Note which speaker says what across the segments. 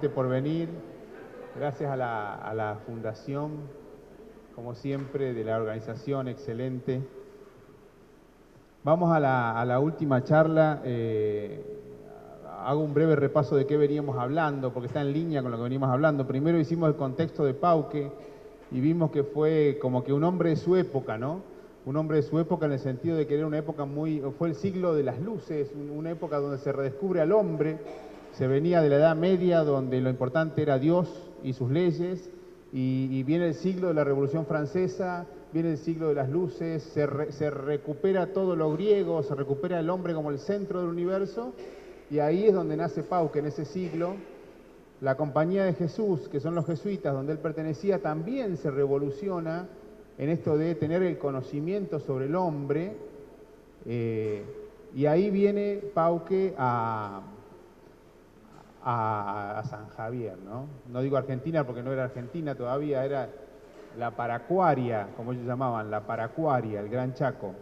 Speaker 1: nuevamente por venir. Gracias a la Fundación, como siempre, de la organización, excelente. Vamos a la última charla. Hago un breve repaso de qué veníamos hablando, porque está en línea con lo que veníamos hablando. Primero hicimos el contexto de Pauque y vimos que fue como que un hombre de su época, ¿no? Un hombre de su época en el sentido de que era una época fue el siglo de las luces, una época donde se redescubre al hombre. Se venía de la Edad Media, donde lo importante era Dios y sus leyes, y viene el siglo de la Revolución Francesa, viene el siglo de las luces, se recupera todo lo griego, se recupera el hombre como el centro del universo, y ahí es donde nace Pauque, en ese siglo. La Compañía de Jesús, que son los jesuitas, donde él pertenecía, también se revoluciona en esto de tener el conocimiento sobre el hombre, y ahí viene Pauque a San Javier, ¿no? No digo Argentina porque no era Argentina todavía, era la Paracuaria, como ellos llamaban, la Paracuaria, el Gran Chaco.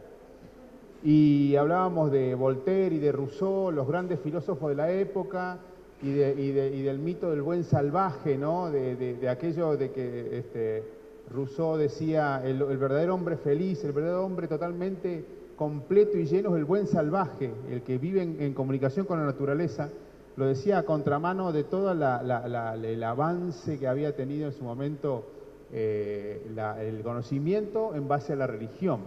Speaker 1: Y hablábamos de Voltaire y de Rousseau, los grandes filósofos de la época, y del mito del buen salvaje, ¿no? De aquello de que Rousseau decía, el verdadero hombre feliz, el verdadero hombre totalmente completo y lleno es el buen salvaje, el que vive en comunicación con la naturaleza. Lo decía a contramano de todo el avance que había tenido en su momento el conocimiento en base a la religión.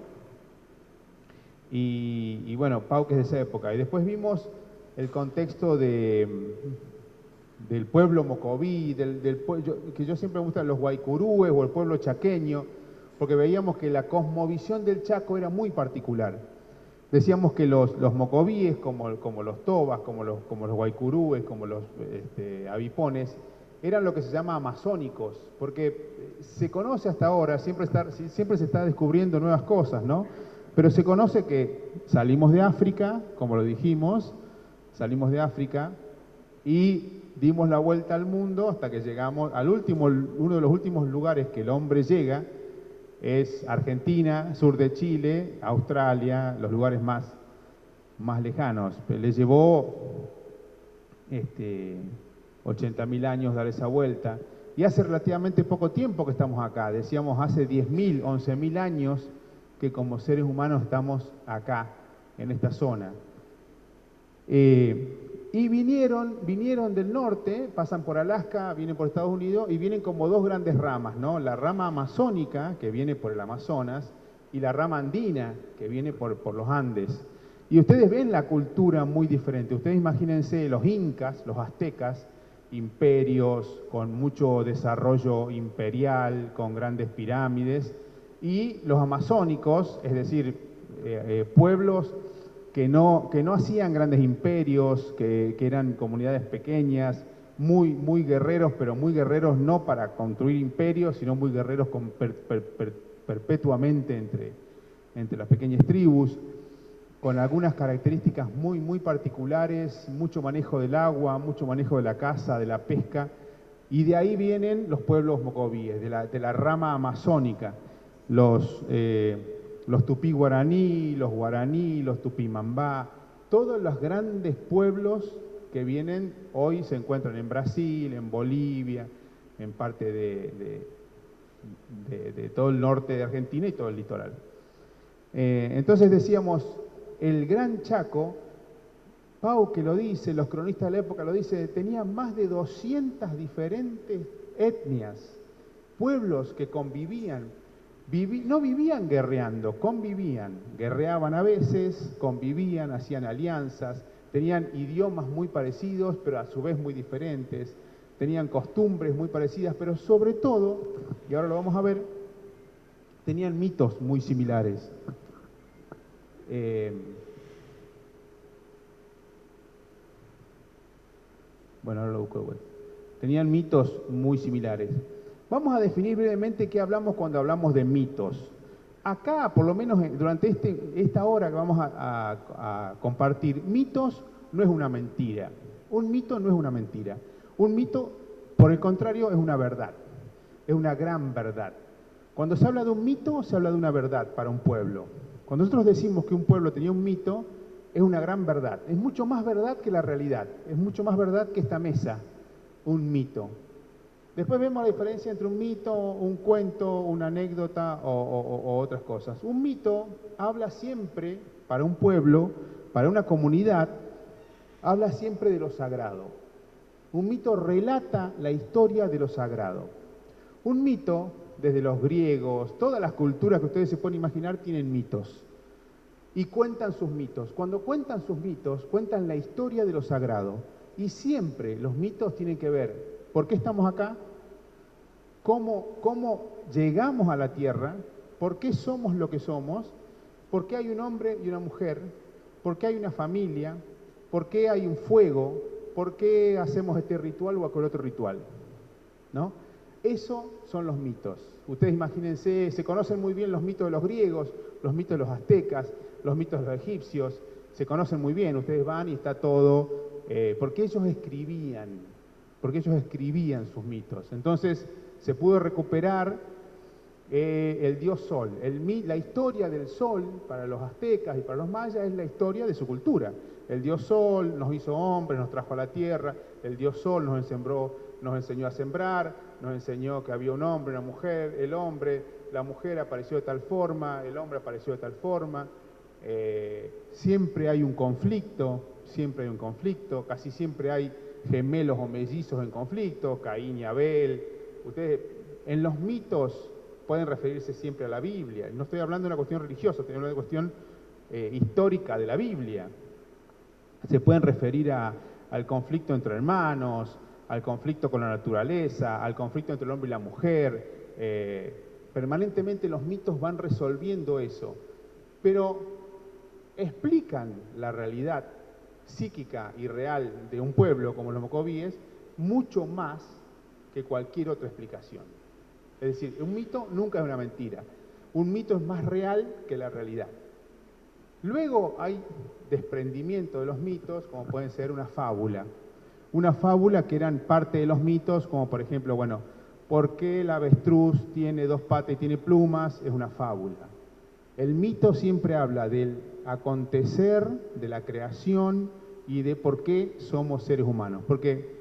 Speaker 1: Y bueno, Pauque es de esa época. Y después vimos el contexto del pueblo mocoví, que yo siempre me gustan los guaycurúes o el pueblo chaqueño, porque veíamos que la cosmovisión del Chaco era muy particular. Decíamos que los mocovíes, como los tobas, como los guaycurúes, como los avipones, eran lo que se llama amazónicos, porque se conoce hasta ahora, siempre se está descubriendo nuevas cosas, ¿no? Pero se conoce que salimos de África, como lo dijimos, salimos de África y dimos la vuelta al mundo hasta que llegamos al último, uno de los últimos lugares que el hombre llega es Argentina, sur de Chile, Australia, los lugares más lejanos. Le llevó 80.000 años dar esa vuelta. Y hace relativamente poco tiempo que estamos acá, decíamos hace 10.000, 11.000 años que como seres humanos estamos acá, en esta zona. Y vinieron del norte, pasan por Alaska, vienen por Estados Unidos y vienen como dos grandes ramas, ¿no? La rama amazónica, que viene por el Amazonas, y la rama andina, que viene por los Andes. Y ustedes ven la cultura muy diferente. Ustedes imagínense los incas, los aztecas, imperios con mucho desarrollo imperial, con grandes pirámides, y los amazónicos, es decir, pueblos que no hacían grandes imperios, que eran comunidades pequeñas, muy guerreros, pero muy guerreros no para construir imperios, sino muy guerreros perpetuamente entre las pequeñas tribus, con algunas características muy particulares, mucho manejo del agua, mucho manejo de la caza, de la pesca, y de ahí vienen los pueblos mocovíes, de la rama amazónica, los tupí guaraní, los tupimambá, todos los grandes pueblos que vienen hoy se encuentran en Brasil, en Bolivia, en parte de todo el norte de Argentina y todo el litoral. Entonces decíamos, el Gran Chaco, Pauque lo dice, los cronistas de la época lo dicen, tenía más de 200 diferentes etnias, pueblos que convivían. No vivían guerreando, convivían, guerreaban a veces, convivían, hacían alianzas, tenían idiomas muy parecidos, pero a su vez muy diferentes, tenían costumbres muy parecidas, pero sobre todo, y ahora lo vamos a ver, tenían mitos muy similares. Bueno, ahora lo busco de vuelta. Tenían mitos muy similares. Vamos a definir brevemente qué hablamos cuando hablamos de mitos. Acá, por lo menos durante esta hora que vamos a compartir, mitos no es una mentira. Un mito no es una mentira. Un mito, por el contrario, es una verdad. Es una gran verdad. Cuando se habla de un mito, se habla de una verdad para un pueblo. Cuando nosotros decimos que un pueblo tenía un mito, es una gran verdad. Es mucho más verdad que la realidad. Es mucho más verdad que esta mesa. un mito. Después vemos la diferencia entre un mito, un cuento, una anécdota o otras cosas. Un mito habla siempre, para un pueblo, para una comunidad, habla siempre de lo sagrado. Un mito relata la historia de lo sagrado. Un mito, desde los griegos, todas las culturas que ustedes se pueden imaginar tienen mitos. Y cuentan sus mitos. Cuando cuentan sus mitos, cuentan la historia de lo sagrado. Y siempre los mitos tienen que ver por qué estamos acá, cómo llegamos a la tierra, por qué somos lo que somos, por qué hay un hombre y una mujer, por qué hay una familia, por qué hay un fuego, por qué hacemos este ritual o aquel otro ritual, ¿no? Eso son los mitos. Ustedes imagínense, se conocen muy bien los mitos de los griegos, los mitos de los aztecas, los mitos de los egipcios, se conocen muy bien, ustedes van y está todo, porque ellos escribían sus mitos. Entonces se pudo recuperar el dios Sol. La historia del Sol para los aztecas y para los mayas es la historia de su cultura. El dios Sol nos hizo hombres, nos trajo a la tierra, el dios Sol nos enseñó a sembrar, nos enseñó que había un hombre, una mujer, la mujer apareció de tal forma, el hombre apareció de tal forma. Siempre hay un conflicto, casi siempre hay gemelos o mellizos en conflicto, Caín y Abel. Ustedes en los mitos pueden referirse siempre a la Biblia. No estoy hablando de una cuestión religiosa, estoy hablando de una cuestión histórica de la Biblia. Se pueden referir al conflicto entre hermanos, al conflicto con la naturaleza, al conflicto entre el hombre y la mujer. Permanentemente los mitos van resolviendo eso, pero explican la realidad psíquica y real de un pueblo como los mocovíes mucho más que cualquier otra explicación. Es decir, un mito nunca es una mentira. Un mito es más real que la realidad. Luego hay desprendimiento de los mitos, como pueden ser una fábula. Una fábula que eran parte de los mitos, como por ejemplo, bueno, ¿por qué el avestruz tiene dos patas y tiene plumas? Es una fábula. El mito siempre habla del acontecer, de la creación y de por qué somos seres humanos. Porque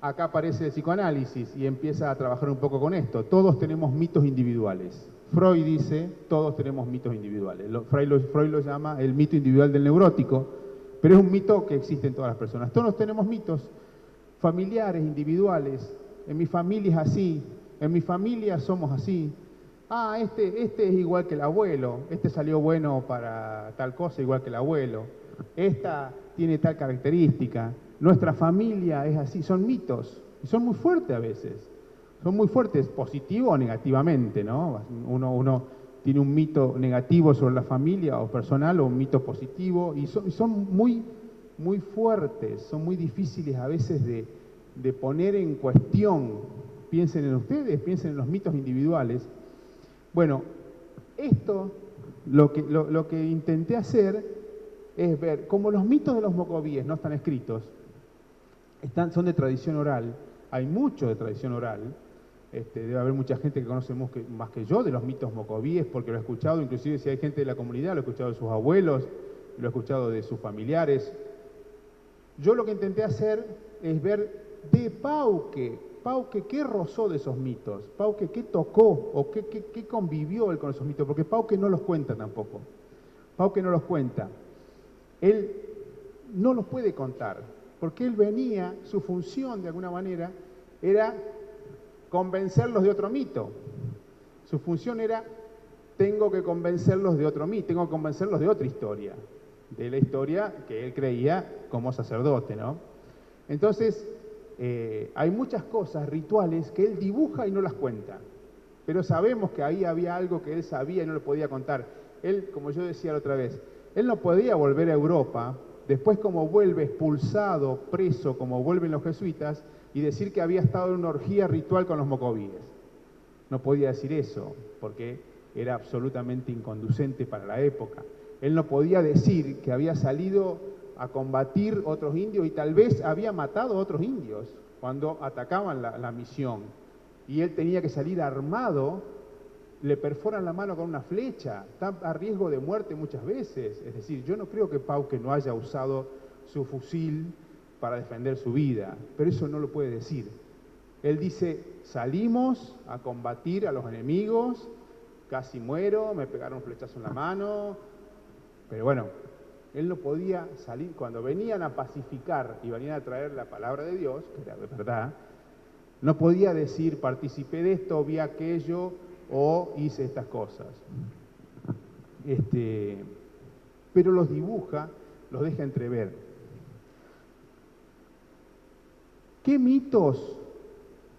Speaker 1: acá aparece el psicoanálisis y empieza a trabajar un poco con esto. Todos tenemos mitos individuales. Freud dice, todos tenemos mitos individuales. Freud lo llama el mito individual del neurótico, pero es un mito que existe en todas las personas. Todos tenemos mitos familiares, individuales. En mi familia es así, en mi familia somos así. Ah, este es igual que el abuelo, este salió bueno para tal cosa igual que el abuelo. Esta tiene tal característica. Nuestra familia es así, son mitos, y son muy fuertes a veces. Son muy fuertes, positivo o negativamente, ¿no? Uno tiene un mito negativo sobre la familia o personal o un mito positivo, y son muy, muy fuertes, son muy difíciles a veces de poner en cuestión. Piensen en ustedes, piensen en los mitos individuales. Bueno, esto, lo que intenté hacer es ver, como los mitos de los mocovíes no están escritos, son de tradición oral, hay mucho de tradición oral, debe haber mucha gente que conoce más que yo de los mitos mocovíes, porque lo he escuchado, inclusive si hay gente de la comunidad, lo he escuchado de sus abuelos, lo he escuchado de sus familiares. Yo lo que intenté hacer es ver de Pauque, ¿qué rozó de esos mitos? Pauque, ¿qué tocó o qué convivió él con esos mitos? Porque Pauque no los cuenta tampoco. Pauque no los cuenta. Él no los puede contar, porque él venía, su función de alguna manera era convencerlos de otro mito. Su función era, tengo que convencerlos de otro mito, tengo que convencerlos de otra historia, de la historia que él creía como sacerdote, ¿no? Entonces, hay muchas cosas, rituales, que él dibuja y no las cuenta. Pero sabemos que ahí había algo que él sabía y no lo podía contar. Él, como yo decía la otra vez, él no podía volver a Europa, después como vuelve expulsado, preso, como vuelven los jesuitas, y decir que había estado en una orgía ritual con los mocovíes. No podía decir eso, porque era absolutamente inconducente para la época. Él no podía decir que había salido a combatir otros indios y tal vez había matado a otros indios cuando atacaban la misión. Y él tenía que salir armado, le perforan la mano con una flecha, está a riesgo de muerte muchas veces. Es decir, yo no creo que Pauque no haya usado su fusil para defender su vida, pero eso no lo puede decir. Él dice, salimos a combatir a los enemigos, casi muero, me pegaron un flechazo en la mano, pero bueno, él no podía salir. Cuando venían a pacificar y venían a traer la palabra de Dios, que era de verdad, no podía decir, participé de esto, vi aquello o hice estas cosas. Pero los dibuja, los deja entrever. ¿Qué mitos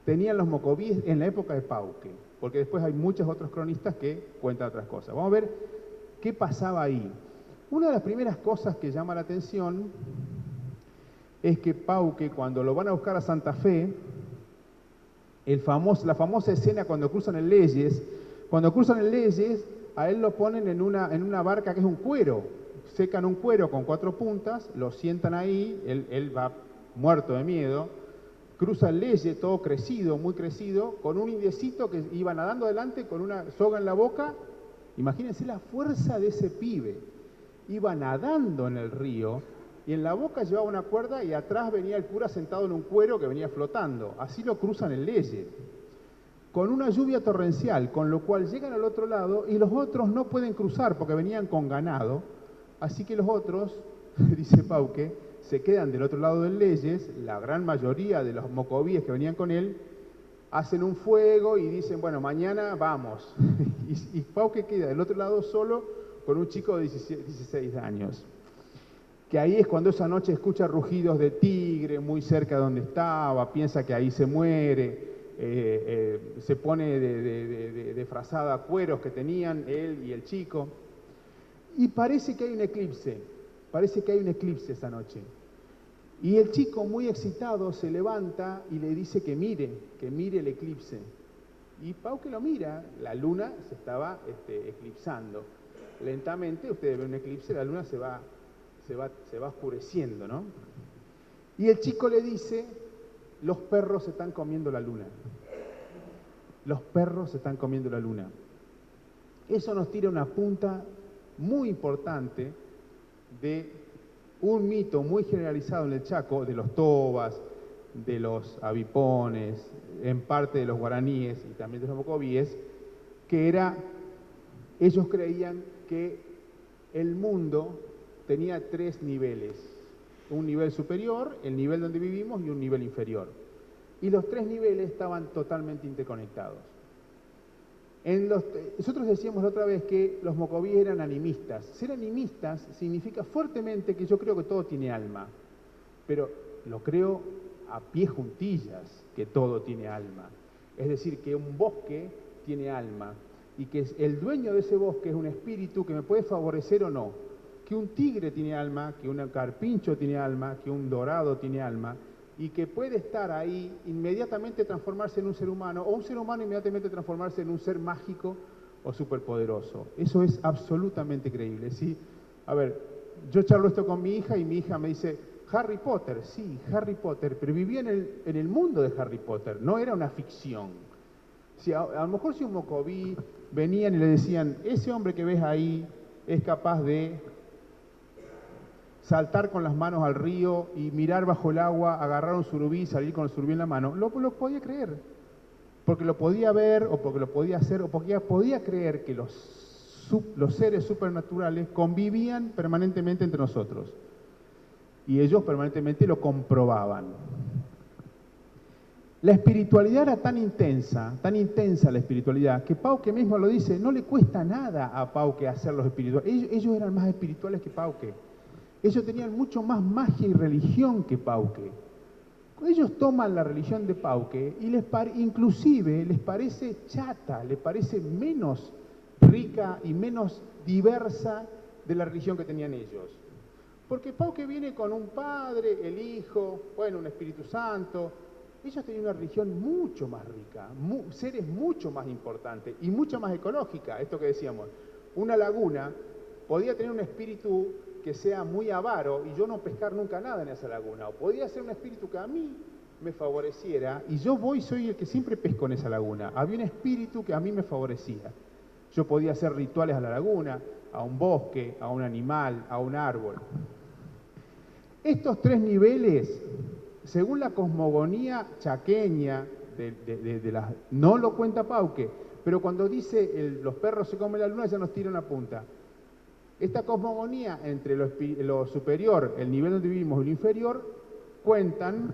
Speaker 1: tenían los mocovíes en la época de Pauque? Porque después hay muchos otros cronistas que cuentan otras cosas. Vamos a ver qué pasaba ahí. Una de las primeras cosas que llama la atención es que Pauque, cuando lo van a buscar a Santa Fe, la famosa escena cuando cruzan el Leyes, a él lo ponen en una barca que es un cuero, secan un cuero con 4 puntas, lo sientan ahí, él va muerto de miedo, cruza el Leyes todo crecido, muy crecido, con un indiecito que iba nadando adelante con una soga en la boca. Imagínense la fuerza de ese pibe. Iba nadando en el río y en la boca llevaba una cuerda y atrás venía el cura sentado en un cuero que venía flotando. Así lo cruzan el Leyes, con una lluvia torrencial, con lo cual llegan al otro lado y los otros no pueden cruzar porque venían con ganado. Así que los otros, dice Pauque, se quedan del otro lado del Leyes. La gran mayoría de los mocovíes que venían con él hacen un fuego y dicen, bueno, mañana vamos. y Pauque queda del otro lado solo con un chico de 16 años, que ahí es cuando esa noche escucha rugidos de tigre muy cerca de donde estaba, piensa que ahí se muere, se pone de frazada cueros que tenían él y el chico, y parece que hay un eclipse esa noche. Y el chico, muy excitado, se levanta y le dice que mire el eclipse. Y Pauque lo mira, la luna se estaba eclipsando. Lentamente, ustedes ven un eclipse, la luna se va oscureciendo, ¿no? Y el chico le dice, los perros se están comiendo la luna. Los perros se están comiendo la luna. Eso nos tira una punta muy importante de un mito muy generalizado en el Chaco, de los tobas, de los avipones, en parte de los guaraníes y también de los mocovíes, que era, ellos creían que el mundo tenía 3 niveles, un nivel superior, el nivel donde vivimos, y un nivel inferior. Y los 3 niveles estaban totalmente interconectados. Nosotros decíamos la otra vez que los mocovíes eran animistas. Ser animistas significa fuertemente que yo creo que todo tiene alma, pero lo creo a pie juntillas que todo tiene alma. Es decir, que un bosque tiene alma y que el dueño de ese bosque es un espíritu que me puede favorecer o no. Que un tigre tiene alma, que un carpincho tiene alma, que un dorado tiene alma, y que puede estar ahí, inmediatamente transformarse en un ser humano, o un ser humano inmediatamente transformarse en un ser mágico o superpoderoso. Eso es absolutamente creíble, ¿sí? A ver, yo charlo esto con mi hija y mi hija me dice, Harry Potter, sí, Harry Potter, pero vivía en el mundo de Harry Potter, no era una ficción. Si a lo mejor si un mocoví venían y le decían, ese hombre que ves ahí es capaz de saltar con las manos al río y mirar bajo el agua, agarrar un surubí y salir con el surubí en la mano, lo podía creer, porque lo podía ver, o porque lo podía hacer, o porque podía creer que los seres supernaturales convivían permanentemente entre nosotros, y ellos permanentemente lo comprobaban. La espiritualidad era tan intensa la espiritualidad, que Pauque mismo lo dice, no le cuesta nada a Pauque hacer los espirituales. Ellos eran más espirituales que Pauque. Ellos tenían mucho más magia y religión que Pauque. Ellos toman la religión de Pauque y inclusive les parece chata, les parece menos rica y menos diversa de la religión que tenían ellos. Porque Pauque viene con un padre, el hijo, bueno, un Espíritu Santo. Ellos tenían una religión mucho más rica, seres mucho más importantes y mucho más ecológica. Esto que decíamos, una laguna podía tener un espíritu que sea muy avaro y yo no pescar nunca nada en esa laguna. O podía ser un espíritu que a mí me favoreciera y yo soy el que siempre pesco en esa laguna. Había un espíritu que a mí me favorecía. Yo podía hacer rituales a la laguna, a un bosque, a un animal, a un árbol. Estos tres niveles, según la cosmogonía chaqueña, no lo cuenta Pauque, pero cuando dice los perros se comen la luna, ya nos tira una punta. Esta cosmogonía entre lo superior, el nivel donde vivimos, y lo inferior, cuentan,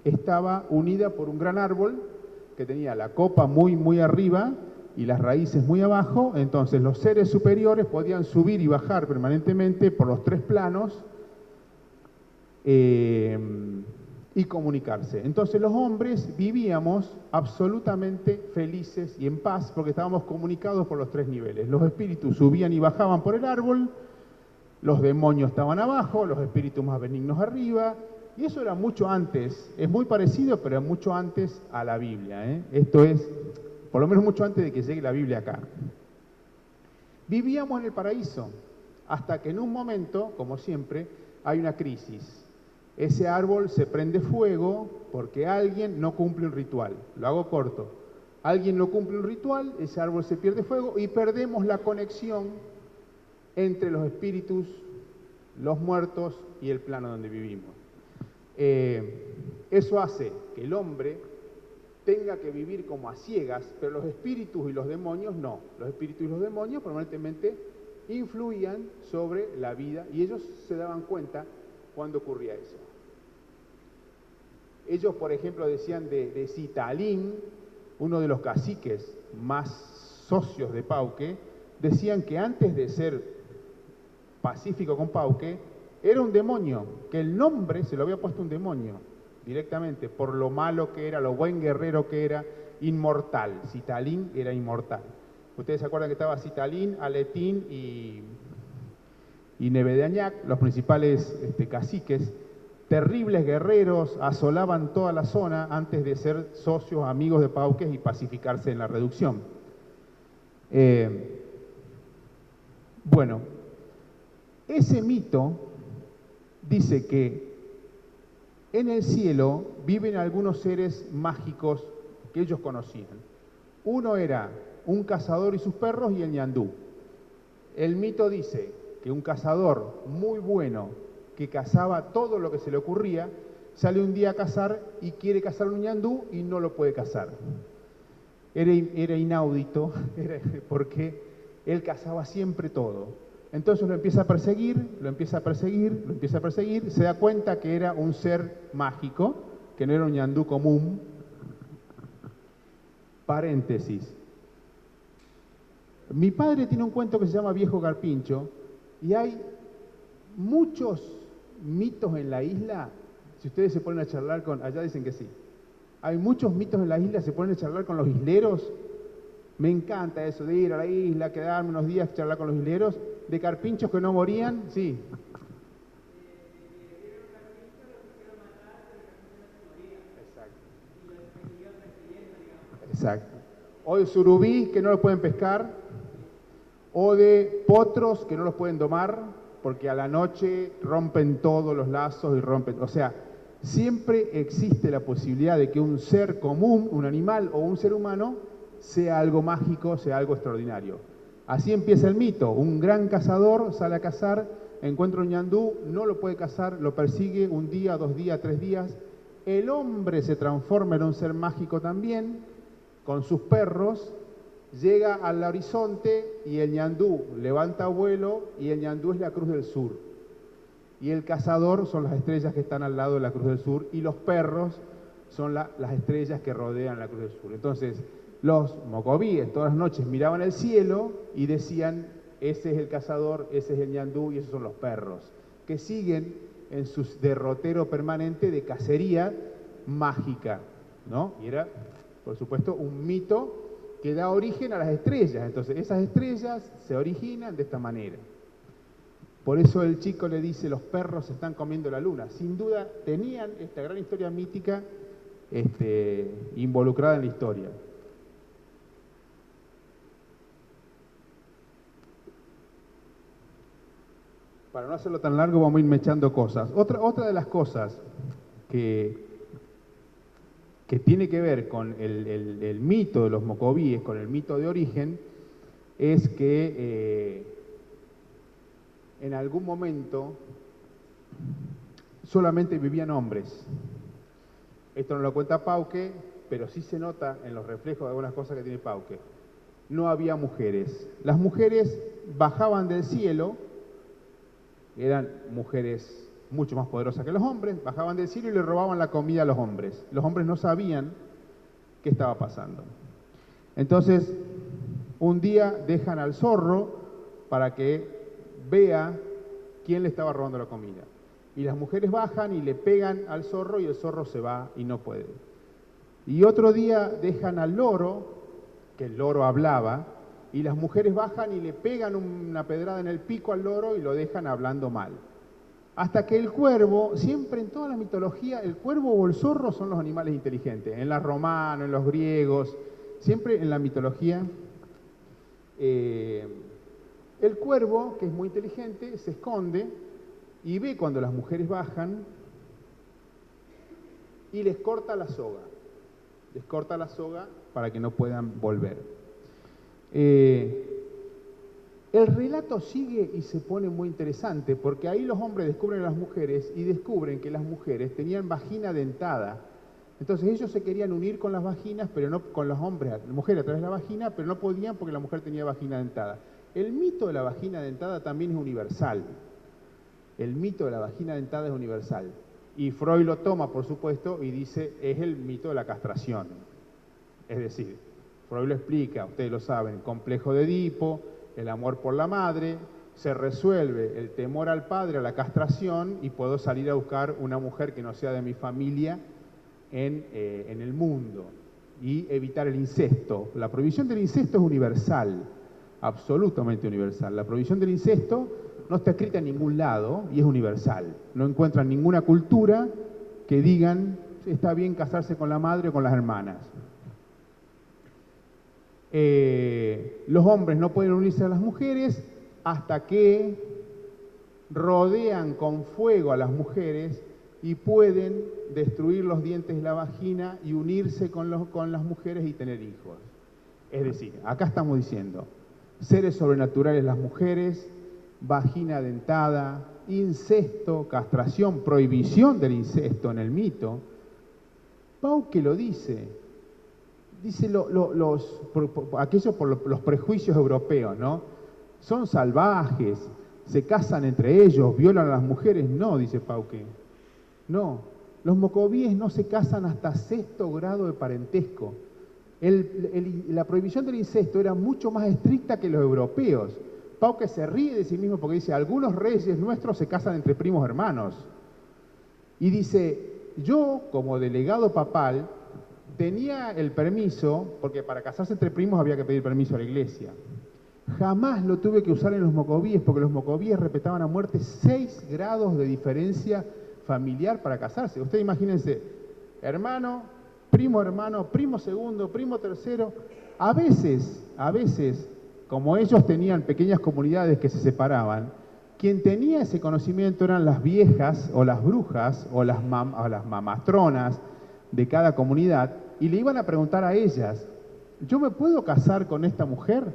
Speaker 1: estaba unida por un gran árbol que tenía la copa muy, muy arriba y las raíces muy abajo. Entonces los seres superiores podían subir y bajar permanentemente por los tres planos y comunicarse. Entonces los hombres vivíamos absolutamente felices y en paz porque estábamos comunicados por los tres niveles. Los espíritus subían y bajaban por el árbol, los demonios estaban abajo, los espíritus más benignos arriba, y eso era mucho antes, es muy parecido, pero mucho antes a la Biblia, ¿eh? Esto es, por lo menos mucho antes de que llegue la Biblia acá. Vivíamos en el paraíso, hasta que en un momento, como siempre, hay una crisis. Ese árbol se prende fuego porque alguien no cumple un ritual. Lo hago corto. Alguien no cumple un ritual, ese árbol se pierde fuego y perdemos la conexión entre los espíritus, los muertos y el plano donde vivimos. Eso hace que el hombre tenga que vivir como a ciegas, pero los espíritus y los demonios no. Los espíritus y los demonios permanentemente influían sobre la vida y ellos se daban cuenta cuando ocurría eso. Ellos, por ejemplo, decían de Citalín, uno de los caciques más socios de Pauque, decían que antes de ser pacífico con Pauque, era un demonio, que el nombre se lo había puesto un demonio, directamente, por lo malo que era, lo buen guerrero que era, inmortal. Citalín era inmortal. Ustedes se acuerdan que estaba Citalín, Aletín y Neve de Añac, los principales caciques, terribles guerreros, asolaban toda la zona antes de ser socios, amigos de Pauques y pacificarse en la reducción. Bueno, ese mito dice que en el cielo viven algunos seres mágicos que ellos conocían. Uno era un cazador y sus perros y el ñandú. El mito dice que un cazador muy bueno que cazaba todo lo que se le ocurría, sale un día a cazar y quiere cazar un ñandú y no lo puede cazar. Era inaudito, porque él cazaba siempre todo. Entonces lo empieza a perseguir, lo empieza a perseguir, lo empieza a perseguir, se da cuenta que era un ser mágico, que no era un ñandú común. Paréntesis. Mi padre tiene un cuento que se llama Viejo Carpincho, y hay muchos mitos en la isla. Si ustedes se ponen a charlar con, allá dicen que sí, hay muchos mitos en la isla, se ponen a charlar con los isleros. Me encanta eso de ir a la isla, quedarme unos días, charlar con los isleros, de carpinchos que no morían, sí. Exacto. O de surubí que no los pueden pescar, o de potros que no los pueden domar, porque a la noche rompen todos los lazos y rompen, o sea, siempre existe la posibilidad de que un ser común, un animal o un ser humano, sea algo mágico, sea algo extraordinario. Así empieza el mito. Un gran cazador sale a cazar, encuentra un ñandú, no lo puede cazar, lo persigue un día, 2 días, 3 días. El hombre se transforma en un ser mágico también, con sus perros, llega al horizonte y el ñandú levanta vuelo y el ñandú es la Cruz del Sur. Y el cazador son las estrellas que están al lado de la Cruz del Sur y los perros son las estrellas que rodean la Cruz del Sur. Entonces, los mocovíes todas las noches miraban el cielo y decían, ese es el cazador, ese es el ñandú y esos son los perros, que siguen en su derrotero permanente de cacería mágica, ¿no? Y era, por supuesto, un mito que da origen a las estrellas. Entonces, esas estrellas se originan de esta manera. Por eso el chico le dice, los perros están comiendo la luna. Sin duda, tenían esta gran historia mítica involucrada en la historia. Para no hacerlo tan largo, vamos a ir mechando cosas. Otra de las cosas que tiene que ver con el mito de los mocovíes, con el mito de origen, es que en algún momento solamente vivían hombres. Esto no lo cuenta Pauque, pero sí se nota en los reflejos de algunas cosas que tiene Pauque. No había mujeres. Las mujeres bajaban del cielo, eran mujeres mucho más poderosas que los hombres, bajaban del cielo y le robaban la comida a los hombres. Los hombres no sabían qué estaba pasando. Entonces, un día dejan al zorro para que vea quién le estaba robando la comida. Y las mujeres bajan y le pegan al zorro y el zorro se va y no puede. Y otro día dejan al loro, que el loro hablaba, y las mujeres bajan y le pegan una pedrada en el pico al loro y lo dejan hablando mal. Hasta que el cuervo, siempre en toda la mitología, el cuervo o el zorro son los animales inteligentes. En los romanos, en los griegos, siempre en la mitología, el cuervo, que es muy inteligente, se esconde y ve cuando las mujeres bajan y les corta la soga. Les corta la soga para que no puedan volver. El relato sigue y se pone muy interesante porque ahí los hombres descubren a las mujeres y descubren que las mujeres tenían vagina dentada. Entonces ellos se querían unir con las vaginas, pero no con los hombres, la mujer a través de la vagina, pero no podían porque la mujer tenía vagina dentada. El mito de la vagina dentada también es universal. El mito de la vagina dentada es universal. Y Freud lo toma, por supuesto, y dice, es el mito de la castración. Es decir, Freud lo explica, ustedes lo saben, complejo de Edipo, el amor por la madre, se resuelve el temor al padre, a la castración, y puedo salir a buscar una mujer que no sea de mi familia en el mundo, y evitar el incesto. La prohibición del incesto es universal, absolutamente universal. La prohibición del incesto no está escrita en ningún lado y es universal. No encuentran ninguna cultura que digan, está bien casarse con la madre o con las hermanas. Los hombres no pueden unirse a las mujeres hasta que rodean con fuego a las mujeres y pueden destruir los dientes de la vagina y unirse con las mujeres y tener hijos. Es decir, acá estamos diciendo, seres sobrenaturales las mujeres, vagina dentada, incesto, castración, prohibición del incesto en el mito. Pauque lo dice aquello por los prejuicios europeos, ¿no? Son salvajes, se casan entre ellos, violan a las mujeres. No, dice Pauque, no. Los mocovíes no se casan hasta 6º grado de parentesco. La prohibición del incesto era mucho más estricta que los europeos. Pauque se ríe de sí mismo porque dice, algunos reyes nuestros se casan entre primos hermanos. Y dice, yo como delegado papal tenía el permiso, porque para casarse entre primos había que pedir permiso a la iglesia. Jamás lo tuve que usar en los mocovíes, porque los mocovíes respetaban a muerte 6 grados de diferencia familiar para casarse. Ustedes imagínense, hermano, primo segundo, primo tercero. A veces, como ellos tenían pequeñas comunidades que se separaban, quien tenía ese conocimiento eran las viejas o las brujas o las mamastronas de cada comunidad, y le iban a preguntar a ellas, ¿yo me puedo casar con esta mujer?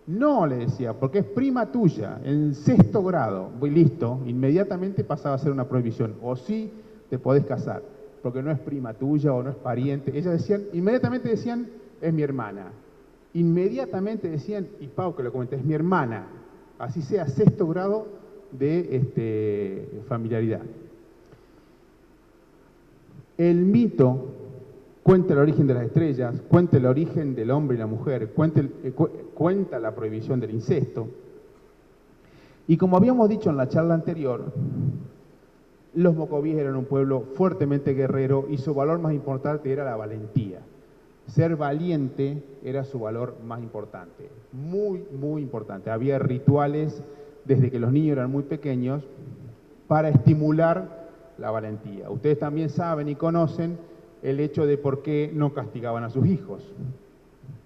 Speaker 1: No, le decía, porque es prima tuya, en 6º grado. Voy listo, inmediatamente pasaba a ser una prohibición. O sí, te podés casar, porque no es prima tuya o no es pariente. Ellas decían, inmediatamente decían, es mi hermana. Inmediatamente decían, y Pau que lo comenté, es mi hermana. Así sea 6º grado de familiaridad. El mito cuenta el origen de las estrellas, cuenta el origen del hombre y la mujer, cuenta la prohibición del incesto. Y como habíamos dicho en la charla anterior, los mocovíes eran un pueblo fuertemente guerrero y su valor más importante era la valentía. Ser valiente era su valor más importante, muy, muy importante. Había rituales desde que los niños eran muy pequeños para estimular la valentía. Ustedes también saben y conocen el hecho de por qué no castigaban a sus hijos.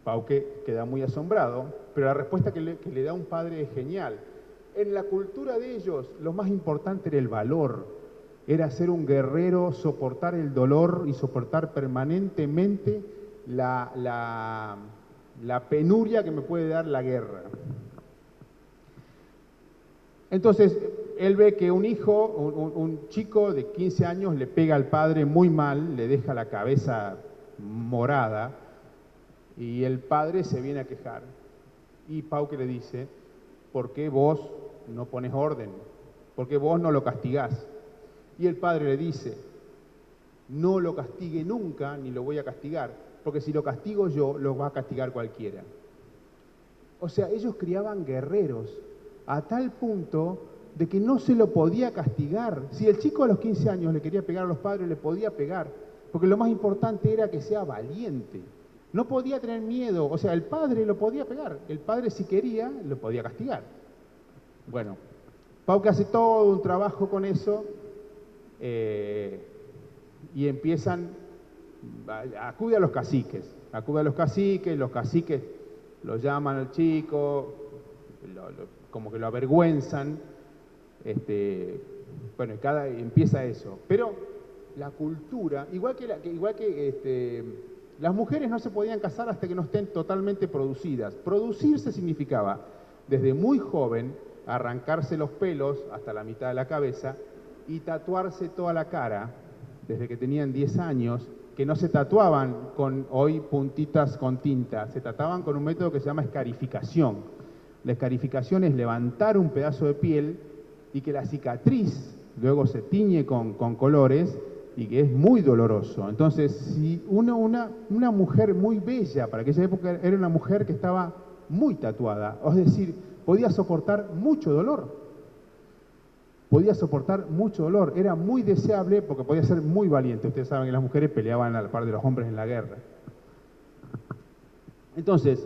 Speaker 1: Pauque queda muy asombrado, pero la respuesta que le da un padre es genial. En la cultura de ellos, lo más importante era el valor, era ser un guerrero, soportar el dolor y soportar permanentemente la penuria que me puede dar la guerra. Entonces, él ve que un hijo, un chico de 15 años le pega al padre muy mal, le deja la cabeza morada, y el padre se viene a quejar. Y Pauke le dice, ¿por qué vos no pones orden? ¿Por qué vos no lo castigás? Y el padre le dice, no lo castigue nunca, ni lo voy a castigar, porque si lo castigo yo, lo va a castigar cualquiera. O sea, ellos criaban guerreros a tal punto de que no se lo podía castigar. Si el chico a los 15 años le quería pegar a los padres, le podía pegar, porque lo más importante era que sea valiente. No podía tener miedo, o sea, el padre lo podía pegar, el padre si quería, lo podía castigar. Bueno, Pauke hace todo un trabajo con eso, y empiezan, acude a los caciques, los caciques lo llaman al chico, como que lo avergüenzan, bueno, empieza eso. Pero la cultura, igual que las mujeres no se podían casar hasta que no estén totalmente producidas. Producirse significaba, desde muy joven, arrancarse los pelos hasta la mitad de la cabeza y tatuarse toda la cara, desde que tenían 10 años, que no se tatuaban con hoy puntitas con tinta, se tatuaban con un método que se llama escarificación. La escarificación es levantar un pedazo de piel y que la cicatriz luego se tiñe con colores y que es muy doloroso. Entonces, si una mujer muy bella, para aquella época era una mujer que estaba muy tatuada, es decir, podía soportar mucho dolor. Era muy deseable porque podía ser muy valiente. Ustedes saben que las mujeres peleaban a la par de los hombres en la guerra. Entonces,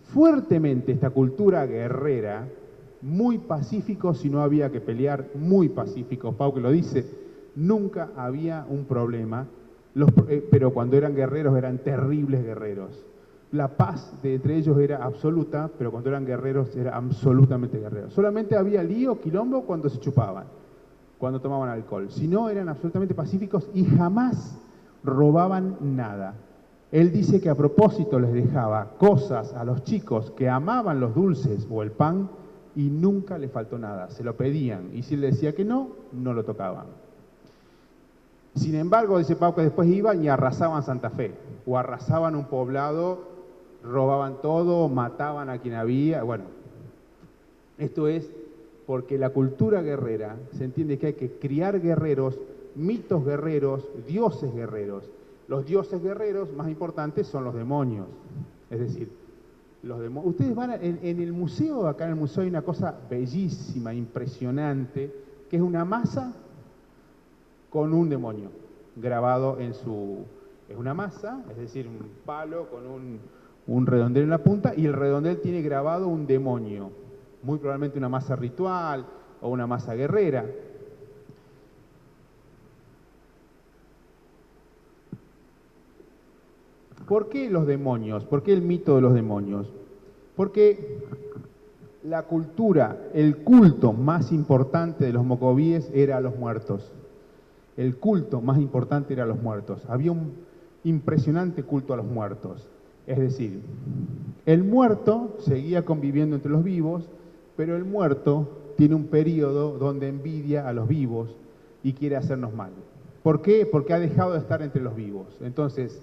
Speaker 1: fuertemente esta cultura guerrera, muy pacíficos si no había que pelear, muy pacíficos, Pauke lo dice, nunca había un problema, pero cuando eran guerreros eran terribles guerreros. La paz entre ellos era absoluta, pero cuando eran guerreros era absolutamente guerreros. Solamente había lío, quilombo cuando se chupaban, cuando tomaban alcohol. Si no, eran absolutamente pacíficos y jamás robaban nada. Él dice que a propósito les dejaba cosas a los chicos que amaban los dulces o el pan y nunca les faltó nada. Se lo pedían y si él decía que no, no lo tocaban. Sin embargo, dice Pauke, después iban y arrasaban Santa Fe o arrasaban un poblado, robaban todo, mataban a quien había. Bueno, esto es porque la cultura guerrera se entiende que hay que criar guerreros, mitos guerreros, dioses guerreros. Los dioses guerreros más importantes son los demonios. Es decir, los demonios. Ustedes van en el museo, acá en el museo hay una cosa bellísima, impresionante, que es una masa con un demonio grabado en su... Es una masa, es decir, un palo con un redondel en la punta y el redondel tiene grabado un demonio, muy probablemente una masa ritual o una masa guerrera. ¿Por qué los demonios? ¿Por qué el mito de los demonios? Porque la cultura, el culto más importante de los mocovíes era a los muertos. El culto más importante era a los muertos. Había un impresionante culto a los muertos. Es decir, el muerto seguía conviviendo entre los vivos, pero el muerto tiene un periodo donde envidia a los vivos y quiere hacernos mal. ¿Por qué? Porque ha dejado de estar entre los vivos. Entonces,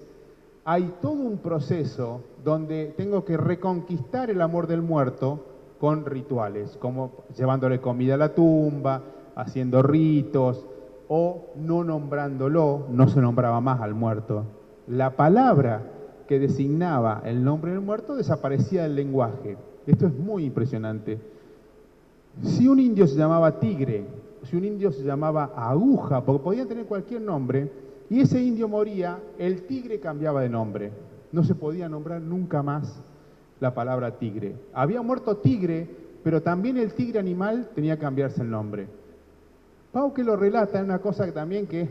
Speaker 1: hay todo un proceso donde tengo que reconquistar el amor del muerto con rituales, como llevándole comida a la tumba, haciendo ritos, o no nombrándolo, no se nombraba más al muerto. La palabra que designaba el nombre del muerto desaparecía del lenguaje. Esto es muy impresionante. Si un indio se llamaba tigre, si un indio se llamaba aguja, porque podían tener cualquier nombre, y ese indio moría, el tigre cambiaba de nombre. No se podía nombrar nunca más la palabra tigre. Había muerto tigre, pero también el tigre animal tenía que cambiarse el nombre. Pauke lo relata en una cosa que también que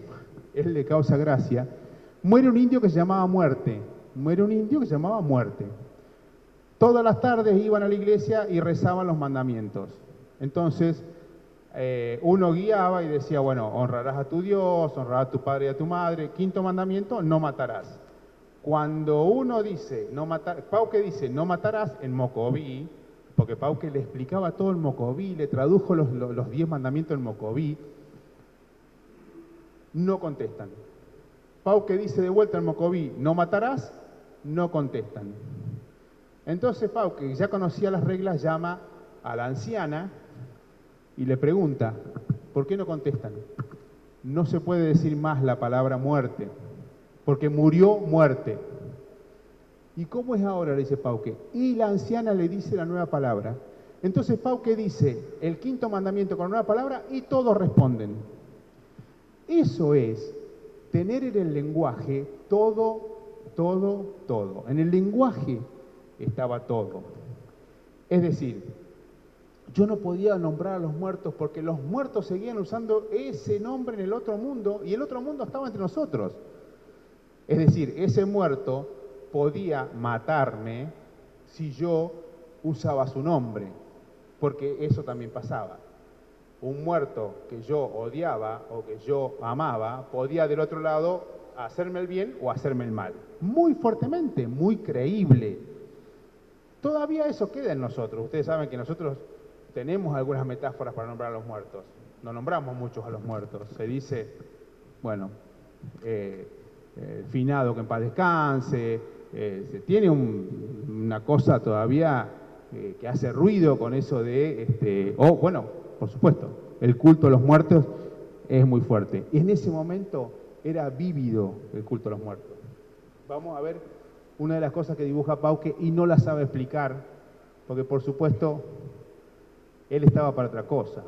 Speaker 1: él le causa gracia. Muere un indio que se llamaba Muerte. Todas las tardes iban a la iglesia y rezaban los mandamientos. Entonces, uno guiaba y decía, bueno, honrarás a tu Dios, honrarás a tu padre y a tu madre. Quinto mandamiento, no matarás. Cuando uno dice, no matar, Pauke dice, no matarás en mocoví, porque Pauque le explicaba todo el Mocoví, le tradujo los 10 mandamientos del Mocoví, no contestan. Pauque dice de vuelta al Mocoví, no matarás, no contestan. Entonces Pauque, que ya conocía las reglas, llama a la anciana y le pregunta, ¿por qué no contestan? No se puede decir más la palabra muerte, porque murió muerte. ¿Y cómo es ahora?, le dice Pauque. Y la anciana le dice la nueva palabra. Entonces Pauque dice el quinto mandamiento con la nueva palabra y todos responden. Eso es tener en el lenguaje todo, todo, todo. En el lenguaje estaba todo. Es decir, yo no podía nombrar a los muertos porque los muertos seguían usando ese nombre en el otro mundo y el otro mundo estaba entre nosotros. Es decir, ese muerto podía matarme si yo usaba su nombre, porque eso también pasaba. Un muerto que yo odiaba o que yo amaba podía del otro lado hacerme el bien o hacerme el mal. Muy fuertemente, muy creíble. Todavía eso queda en nosotros. Ustedes saben que nosotros tenemos algunas metáforas para nombrar a los muertos. No nombramos muchos a los muertos. Se dice, bueno, finado que en paz descanse. Se tiene una cosa todavía que hace ruido con eso de, bueno, por supuesto, el culto a los muertos es muy fuerte. Y en ese momento era vívido el culto a los muertos. Vamos a ver una de las cosas que dibuja Pauque y no la sabe explicar, porque por supuesto él estaba para otra cosa.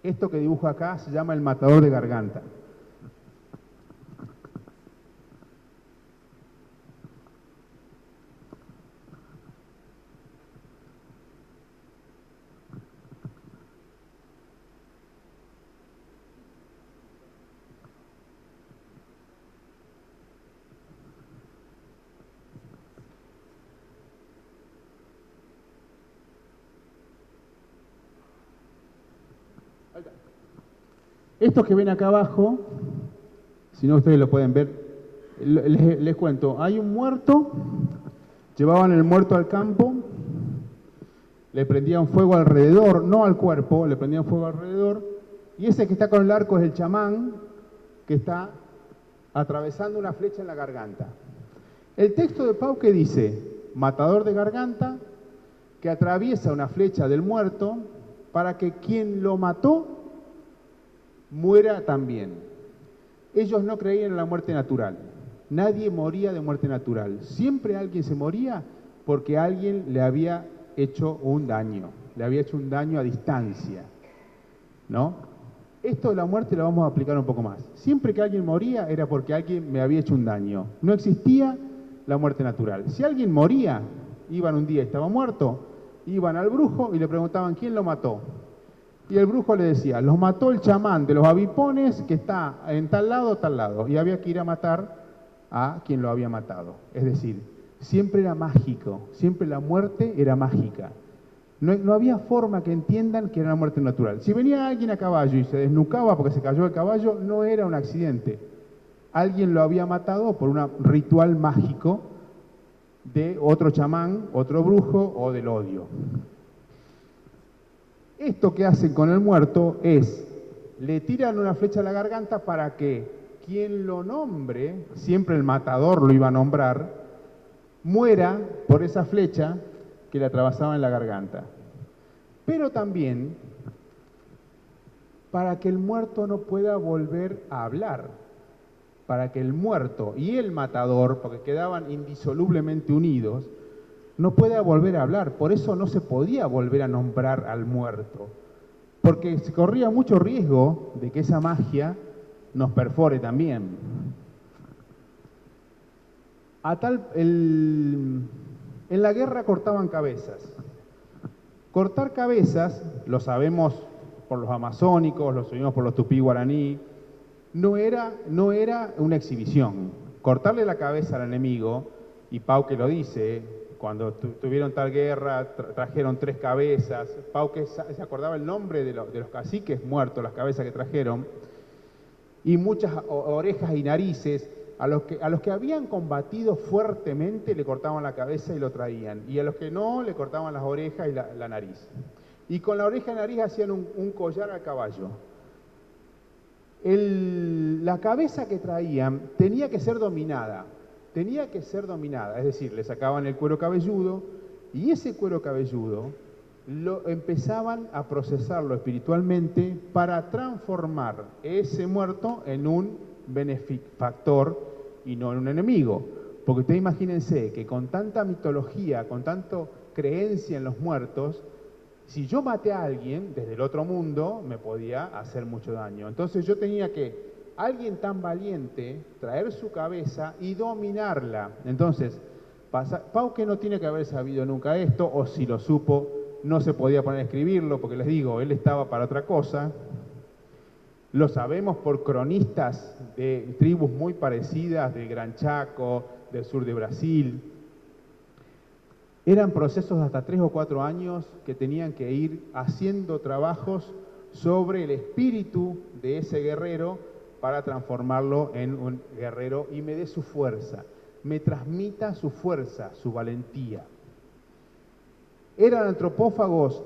Speaker 1: Esto que dibuja acá se llama el matador de garganta. Estos que ven acá abajo, si no ustedes lo pueden ver, les cuento, hay un muerto, llevaban el muerto al campo, le prendían fuego alrededor, no al cuerpo, le prendían fuego alrededor, y ese que está con el arco es el chamán que está atravesando una flecha en la garganta. El texto de Pauque dice, matador de garganta, que atraviesa una flecha del muerto para que quien lo mató muera también. Ellos no creían en la muerte natural. Nadie moría de muerte natural. Siempre alguien se moría porque alguien le había hecho un daño. Le había hecho un daño a distancia, ¿no? Esto de la muerte lo vamos a aplicar un poco más. Siempre que alguien moría era porque alguien me había hecho un daño. No existía la muerte natural. Si alguien moría, iban un día y estaba muerto, iban al brujo y le preguntaban quién lo mató. Y el brujo le decía, los mató el chamán de los avipones que está en tal lado, y había que ir a matar a quien lo había matado. Es decir, siempre era mágico, siempre la muerte era mágica. No había forma que entiendan que era una muerte natural. Si venía alguien a caballo y se desnucaba porque se cayó el caballo, no era un accidente. Alguien lo había matado por un ritual mágico de otro chamán, otro brujo o del odio. Esto que hacen con el muerto es, le tiran una flecha a la garganta para que quien lo nombre, siempre el matador lo iba a nombrar, muera por esa flecha que le atravesaba en la garganta. Pero también para que el muerto no pueda volver a hablar, para que el muerto y el matador, porque quedaban indisolublemente unidos, no pueda volver a hablar. Por eso no se podía volver a nombrar al muerto, porque se corría mucho riesgo de que esa magia nos perfore también. En la guerra cortaban cabezas. Cortar cabezas, lo sabemos por los amazónicos, lo sabemos por los tupí guaraní, no era una exhibición. Cortarle la cabeza al enemigo, y Pauque lo dice, cuando tuvieron tal guerra, trajeron 3 cabezas. Pauque se acordaba el nombre de los caciques muertos, las cabezas que trajeron, y muchas orejas y narices. A los que habían combatido fuertemente le cortaban la cabeza y lo traían. Y a los que no, le cortaban las orejas y la nariz. Y con la oreja y nariz hacían un collar al caballo. La cabeza que traían tenía que ser dominada. Tenía que ser dominada. Es decir, le sacaban el cuero cabelludo y ese cuero cabelludo lo empezaban a procesarlo espiritualmente para transformar ese muerto en un benefactor y no en un enemigo. Porque ustedes imagínense que con tanta mitología, con tanta creencia en los muertos, si yo maté a alguien desde el otro mundo, me podía hacer mucho daño. Entonces yo tenía que, alguien tan valiente, traer su cabeza y dominarla. Entonces, Pauque no tiene que haber sabido nunca esto, o si lo supo, no se podía poner a escribirlo, porque les digo, él estaba para otra cosa. Lo sabemos por cronistas de tribus muy parecidas, del Gran Chaco, del sur de Brasil. Eran procesos de hasta 3 o 4 años que tenían que ir haciendo trabajos sobre el espíritu de ese guerrero para transformarlo en un guerrero y me dé su fuerza, me transmita su fuerza, su valentía. Eran antropófagos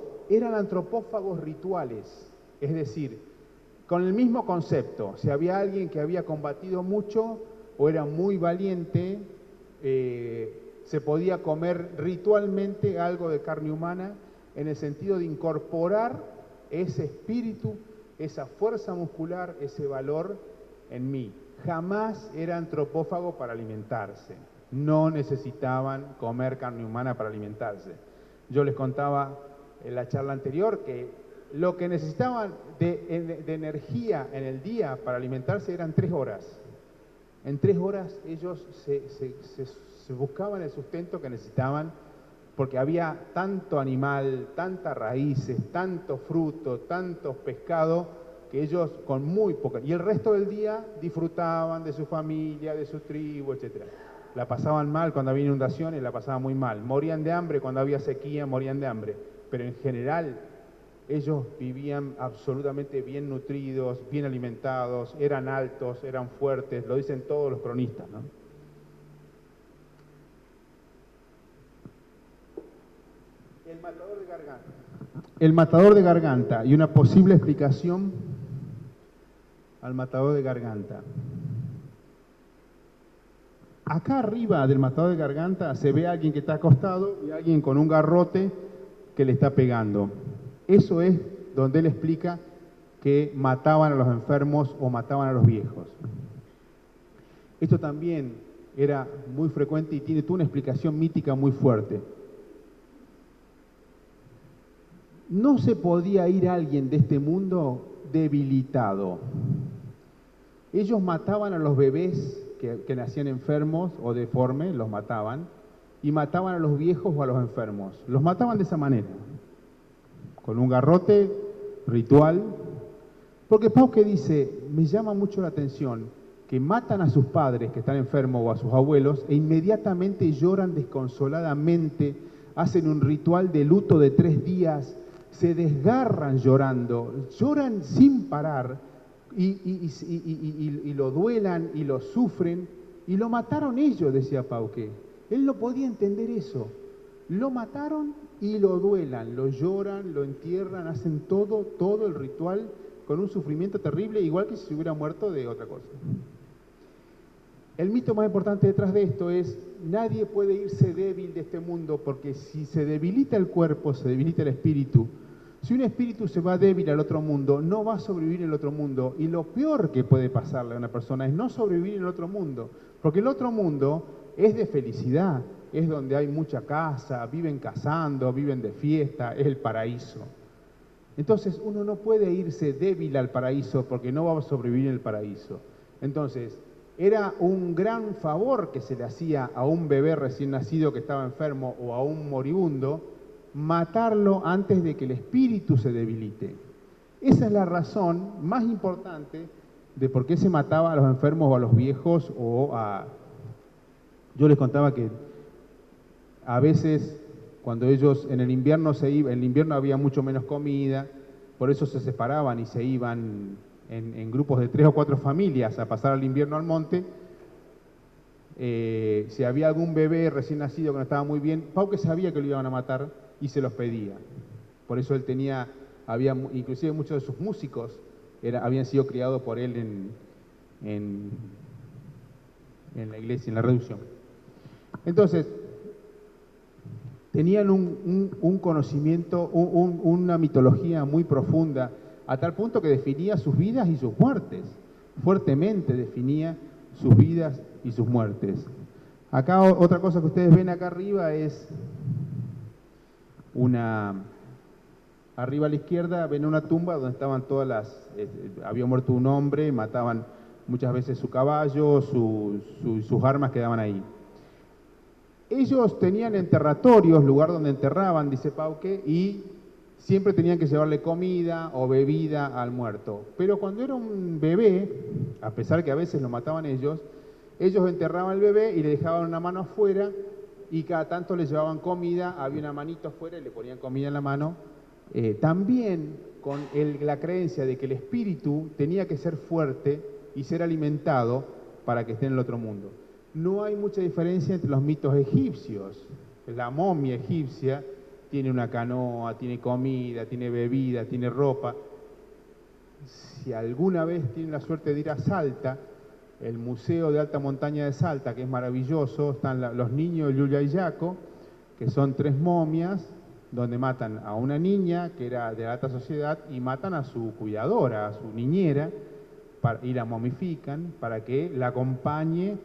Speaker 1: rituales, es decir, con el mismo concepto. Si había alguien que había combatido mucho o era muy valiente, se podía comer ritualmente algo de carne humana en el sentido de incorporar ese espíritu, esa fuerza muscular, ese valor en mí. Jamás era antropófago para alimentarse. No necesitaban comer carne humana para alimentarse. Yo les contaba en la charla anterior que lo que necesitaban de energía en el día para alimentarse eran 3 horas. En 3 horas ellos se buscaban el sustento que necesitaban porque había tanto animal, tantas raíces, tanto fruto, tanto pescado, que ellos con muy poca... Y el resto del día disfrutaban de su familia, de su tribu, etc. La pasaban mal cuando había inundaciones, la pasaban muy mal. Morían de hambre cuando había sequía, morían de hambre. Pero en general ellos vivían absolutamente bien nutridos, bien alimentados, eran altos, eran fuertes, lo dicen todos los cronistas, ¿no? El matador de garganta. El matador de garganta y una posible explicación al matador de garganta. Acá arriba del matador de garganta se ve a alguien que está acostado y alguien con un garrote que le está pegando. Eso es donde él explica que mataban a los enfermos o mataban a los viejos. Esto también era muy frecuente y tiene toda una explicación mítica muy fuerte. No se podía ir alguien de este mundo debilitado. Ellos mataban a los bebés que nacían enfermos o deformes, los mataban, y mataban a los viejos o a los enfermos. Los mataban de esa manera, con un garrote ritual, porque Pauque dice, me llama mucho la atención, que matan a sus padres que están enfermos o a sus abuelos e inmediatamente lloran desconsoladamente, hacen un ritual de luto de 3 días, se desgarran llorando, lloran sin parar y lo duelan y lo sufren y lo mataron ellos, decía Pauque. Él no podía entender eso. Lo mataron y lo duelan, lo lloran, lo entierran, hacen todo el ritual con un sufrimiento terrible, igual que si se hubiera muerto de otra cosa. El mito más importante detrás de esto es, nadie puede irse débil de este mundo, porque si se debilita el cuerpo, se debilita el espíritu. Si un espíritu se va débil al otro mundo, no va a sobrevivir en el otro mundo. Y lo peor que puede pasarle a una persona es no sobrevivir en el otro mundo, porque el otro mundo es de felicidad, es donde hay mucha casa, viven cazando, viven de fiesta, es el paraíso. Entonces uno no puede irse débil al paraíso porque no va a sobrevivir en el paraíso. Entonces, era un gran favor que se le hacía a un bebé recién nacido que estaba enfermo o a un moribundo, matarlo antes de que el espíritu se debilite. Esa es la razón más importante de por qué se mataba a los enfermos o a los viejos o a... Yo les contaba que a veces cuando ellos en el invierno se iban, en el invierno había mucho menos comida, por eso se separaban y se iban en grupos de 3 o 4 familias a pasar el invierno al monte, Si había algún bebé recién nacido que no estaba muy bien, Pauque sabía que lo iban a matar y se los pedía. Por eso él tenía, inclusive muchos de sus músicos habían sido criados por él en, en la iglesia, en la reducción. Entonces, tenían un conocimiento, una mitología muy profunda, a tal punto que definía sus vidas y sus muertes. Fuertemente definía sus vidas y sus muertes. Acá otra cosa que ustedes ven acá arriba es arriba a la izquierda ven una tumba donde estaban había muerto un hombre, mataban muchas veces su caballo, sus armas quedaban ahí. Ellos tenían enterratorios, lugar donde enterraban, dice Pauque, y siempre tenían que llevarle comida o bebida al muerto. Pero cuando era un bebé, a pesar que a veces lo mataban ellos enterraban al bebé y le dejaban una mano afuera y cada tanto le llevaban comida, había una manito afuera y le ponían comida en la mano. También con la creencia de que el espíritu tenía que ser fuerte y ser alimentado para que esté en el otro mundo. No hay mucha diferencia entre los mitos egipcios. La momia egipcia tiene una canoa, tiene comida, tiene bebida, tiene ropa. Si alguna vez tienen la suerte de ir a Salta, el Museo de Alta Montaña de Salta, que es maravilloso, están los niños de Llullayaco, que son 3 momias, donde matan a una niña que era de la alta sociedad y matan a su cuidadora, a su niñera, y la momifican para que la acompañe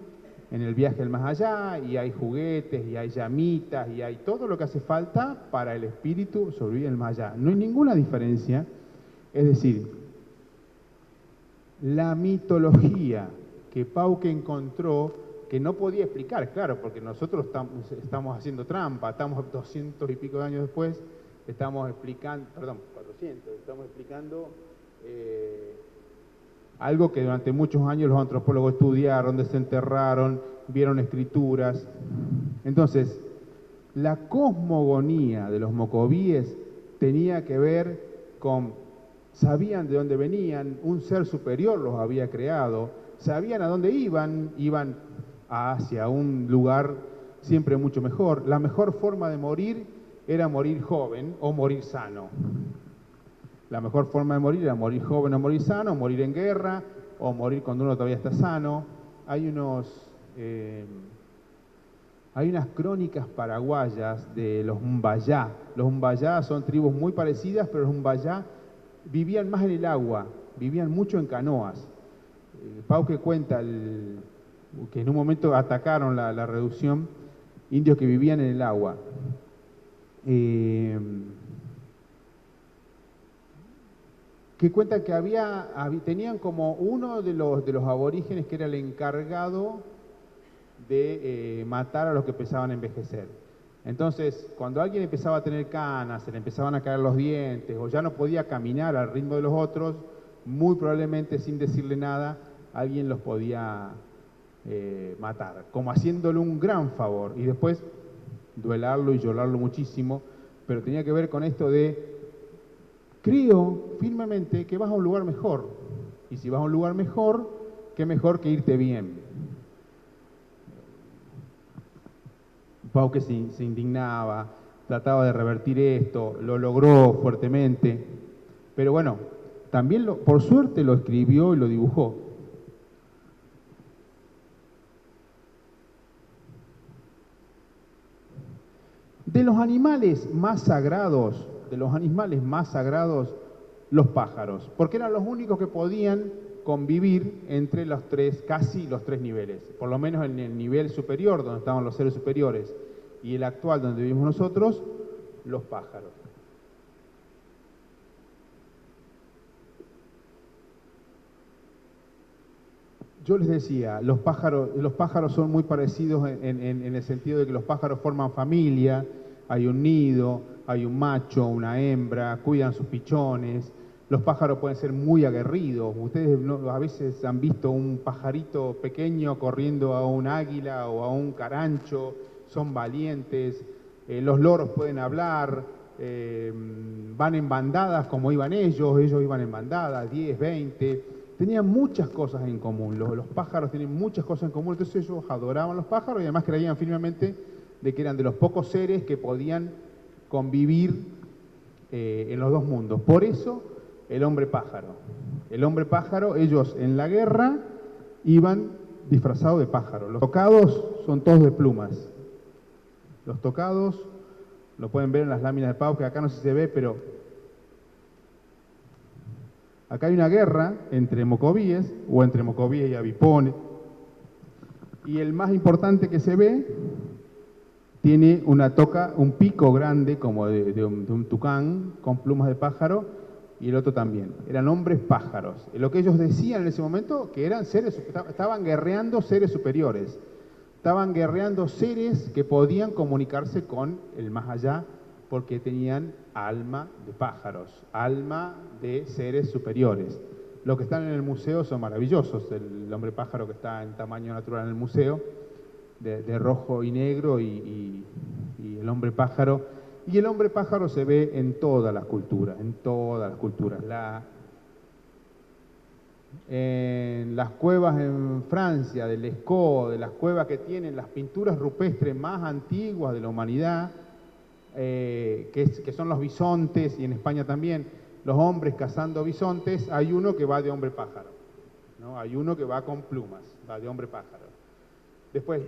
Speaker 1: en el viaje al más allá, y hay juguetes, y hay llamitas, y hay todo lo que hace falta para el espíritu sobrevivir en el más allá. No hay ninguna diferencia, es decir, la mitología que Pauque encontró, que no podía explicar, claro, porque nosotros estamos haciendo trampa, estamos 200 y pico de años después, estamos explicando, 400, estamos explicando algo que durante muchos años los antropólogos estudiaron, desenterraron, vieron escrituras. Entonces, la cosmogonía de los mocovíes tenía que ver con, sabían de dónde venían, un ser superior los había creado, sabían a dónde iban hacia un lugar siempre mucho mejor. La mejor forma de morir era morir joven o morir sano. La mejor forma de morir era morir joven o morir sano, morir en guerra o morir cuando uno todavía está sano. Hay unas crónicas paraguayas de los Umbayá. Los Umbayá son tribus muy parecidas, pero los Umbayá vivían más en el agua, vivían mucho en canoas. Pauque cuenta que en un momento atacaron la reducción indios que vivían en el agua. Que cuentan que tenían como uno de los aborígenes que era el encargado de matar a los que empezaban a envejecer. Entonces, cuando alguien empezaba a tener canas, se le empezaban a caer los dientes, o ya no podía caminar al ritmo de los otros, muy probablemente sin decirle nada, alguien los podía matar, como haciéndole un gran favor, y después duelarlo y llorarlo muchísimo, pero tenía que ver con esto de: creo firmemente que vas a un lugar mejor, y si vas a un lugar mejor, qué mejor que irte bien. Pauque se indignaba, trataba de revertir esto, lo logró fuertemente, pero bueno, también por suerte lo escribió y lo dibujó. De los animales más sagrados, los pájaros, porque eran los únicos que podían convivir entre casi los tres niveles, por lo menos en el nivel superior, donde estaban los seres superiores, y el actual, donde vivimos nosotros, los pájaros. Yo les decía, los pájaros son muy parecidos en el sentido de que los pájaros forman familia, hay un nido, hay un macho, una hembra, cuidan sus pichones. Los pájaros pueden ser muy aguerridos. Ustedes a veces han visto un pajarito pequeño corriendo a un águila o a un carancho, son valientes. Los loros pueden hablar, van en bandadas como iban ellos iban en bandadas, 10, 20. tenían muchas cosas en común. Los pájaros tienen muchas cosas en común, entonces ellos adoraban los pájaros y además creían firmemente de que eran de los pocos seres que podían convivir en los dos mundos. Por eso el hombre pájaro. El hombre pájaro, ellos en la guerra iban disfrazados de pájaro. Los tocados son todos de plumas. Los tocados, lo pueden ver en las láminas de Pau, que acá no sé si se ve, pero acá hay una guerra entre mocovíes, o entre mocovíes y avipones, y el más importante que se ve tiene una toca, un pico grande como de un tucán con plumas de pájaro, y el otro también. Eran hombres pájaros. Lo que ellos decían en ese momento, que eran seres, estaban guerreando seres superiores. Estaban guerreando seres que podían comunicarse con el más allá, porque tenían alma de pájaros, alma de seres superiores. Los que están en el museo son maravillosos. El hombre pájaro que está en tamaño natural en el museo, de rojo y negro, y el hombre pájaro. Y el hombre pájaro se ve en todas las culturas, en todas las culturas. En las cuevas en Francia, del Lescaut, de las cuevas que tienen las pinturas rupestres más antiguas de la humanidad, que son los bisontes, y en España también, los hombres cazando bisontes, hay uno que va de hombre pájaro, ¿no? Hay uno que va con plumas, va de hombre pájaro. Después,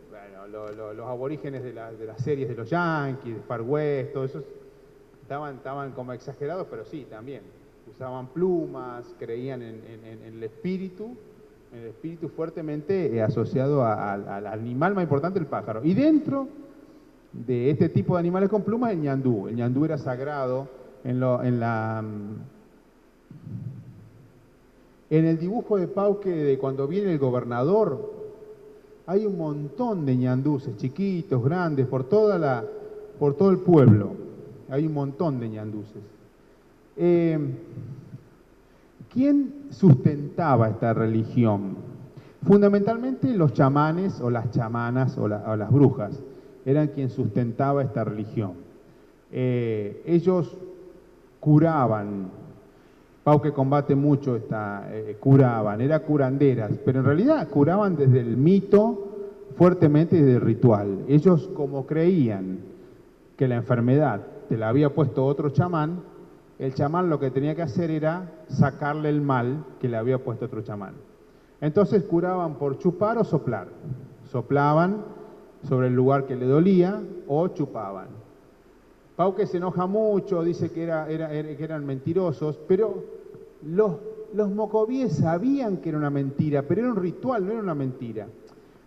Speaker 1: bueno, los aborígenes de las series de los Yankees, de Far West, todo eso, estaban como exagerados, pero sí, también. Usaban plumas, creían en el espíritu fuertemente asociado al animal más importante, el pájaro. Y dentro de este tipo de animales con plumas, el ñandú. El ñandú era sagrado en el dibujo de Pauque de cuando viene el gobernador. Hay un montón de ñandúes, chiquitos, grandes, por todo el pueblo. Hay un montón de ñandúes. ¿Quién sustentaba esta religión? Fundamentalmente los chamanes o las chamanas o las brujas eran quien sustentaba esta religión. Ellos curaban. Pauque combate mucho curaban, eran curanderas, pero en realidad curaban desde el mito, fuertemente desde el ritual. Ellos, como creían que la enfermedad te la había puesto otro chamán, el chamán lo que tenía que hacer era sacarle el mal que le había puesto otro chamán. Entonces curaban por chupar o soplar. Soplaban sobre el lugar que le dolía o chupaban. Pauque se enoja mucho, dice que eran mentirosos, pero los mocovíes sabían que era una mentira, pero era un ritual, no era una mentira.